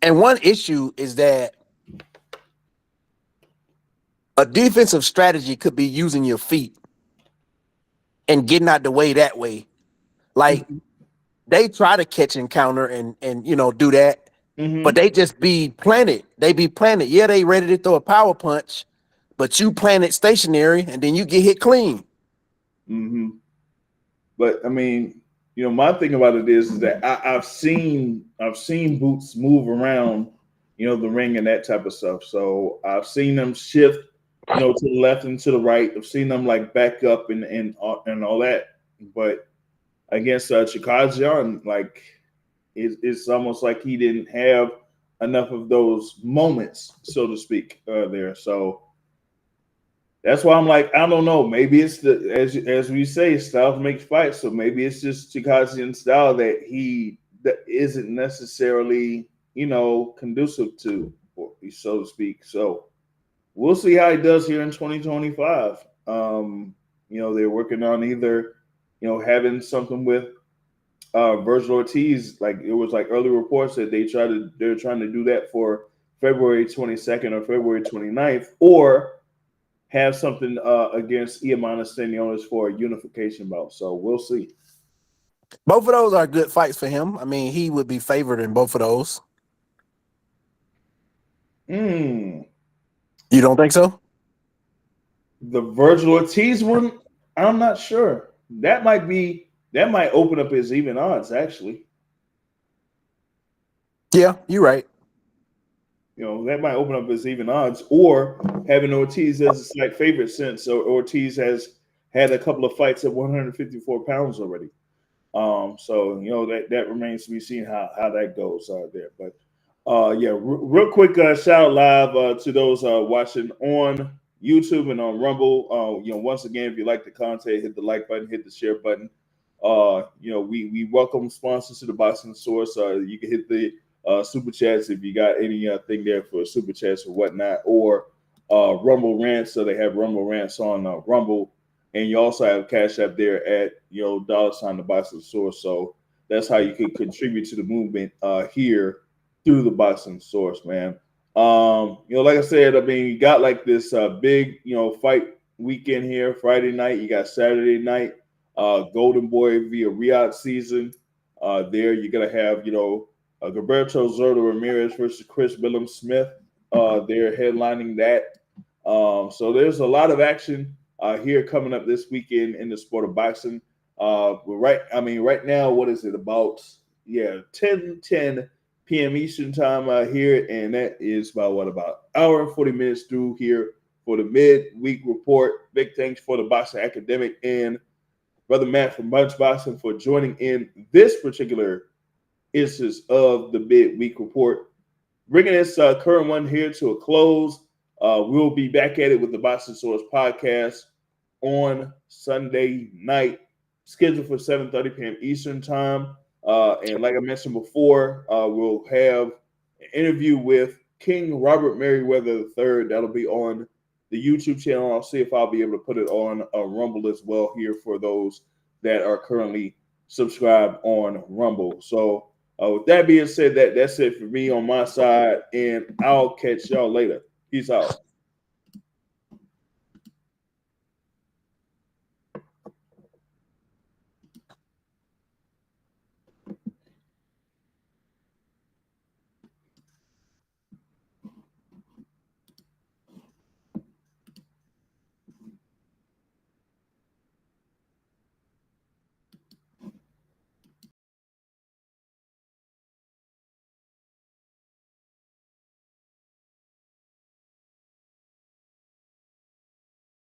S3: And one issue is that a defensive strategy could be using your feet and getting out the way that way. Like they try to catch and counter and do that, but they just be planted. They be planted. Yeah, they ready to throw a power punch, but you plant it stationary and then you get hit clean.
S1: Mm-hmm. But I mean, my thing about it is that I've seen Boots move around, the ring and that type of stuff. So I've seen them shift, to the left and to the right. I've seen them like back up and all that. But against Chikajian, like it's almost like he didn't have enough of those moments, so to speak, there. So that's why I'm like, I don't know. Maybe it's the as we say, styles make fights. So maybe it's just Chikajian's style that isn't necessarily, conducive to, so to speak. So we'll see how he does here in 2025. They're working on either, having something with Virgil Ortiz. Like it was like early reports that they're trying to do that for February 22nd or February 29th, or have something against Iamana Stenionis for a unification bout. So we'll see.
S3: Both of those are good fights for him. I mean, he would be favored in both of those.
S1: Mm.
S3: You don't think so?
S1: The Virgil Ortiz one, I'm not sure. That might open up his even odds, actually.
S3: Yeah, you're right.
S1: That might open up his even odds, or having Ortiz as a slight favorite since Ortiz has had a couple of fights at 154 pounds already. So that remains to be seen how that goes there. But real quick shout out live to those watching on YouTube and on Rumble. Once again, if you like the content, hit the like button, hit the share button. We welcome sponsors to the Boxing Source. You can hit the super chats if you got anything there for super chats or whatnot, or Rumble rants. So they have Rumble rants on Rumble. And you also have Cash App there at $, the Boxing Source. So that's how you can contribute to the movement here through the Boxing Source, man. Like I said, I mean, you got like this big, fight weekend here. Friday night, you got Saturday night, Golden Boy via Riyadh season. There you're gonna have, Gilberto Zurdo Ramirez versus Chris Billum Smith. They're headlining that. So there's a lot of action here coming up this weekend in the sport of boxing. Right now, what is it about? 10 p.m. Eastern time here, and that is about hour and 40 minutes through here for the midweek report. Big thanks for the Boxing Academic and Brother Matt from Bunch Boxing for joining in this particular instance of the midweek report. Bringing this current one here to a close. We'll be back at it with the Boxing Source podcast on Sunday night, scheduled for 7:30 p.m. Eastern time. And like I mentioned before, we'll have an interview with King Robert Merriweather III. That'll be on the YouTube channel. I'll see if I'll be able to put it on Rumble as well here for those that are currently subscribed on Rumble. So with that being said, that's it for me on my side, and I'll catch y'all later. Peace out.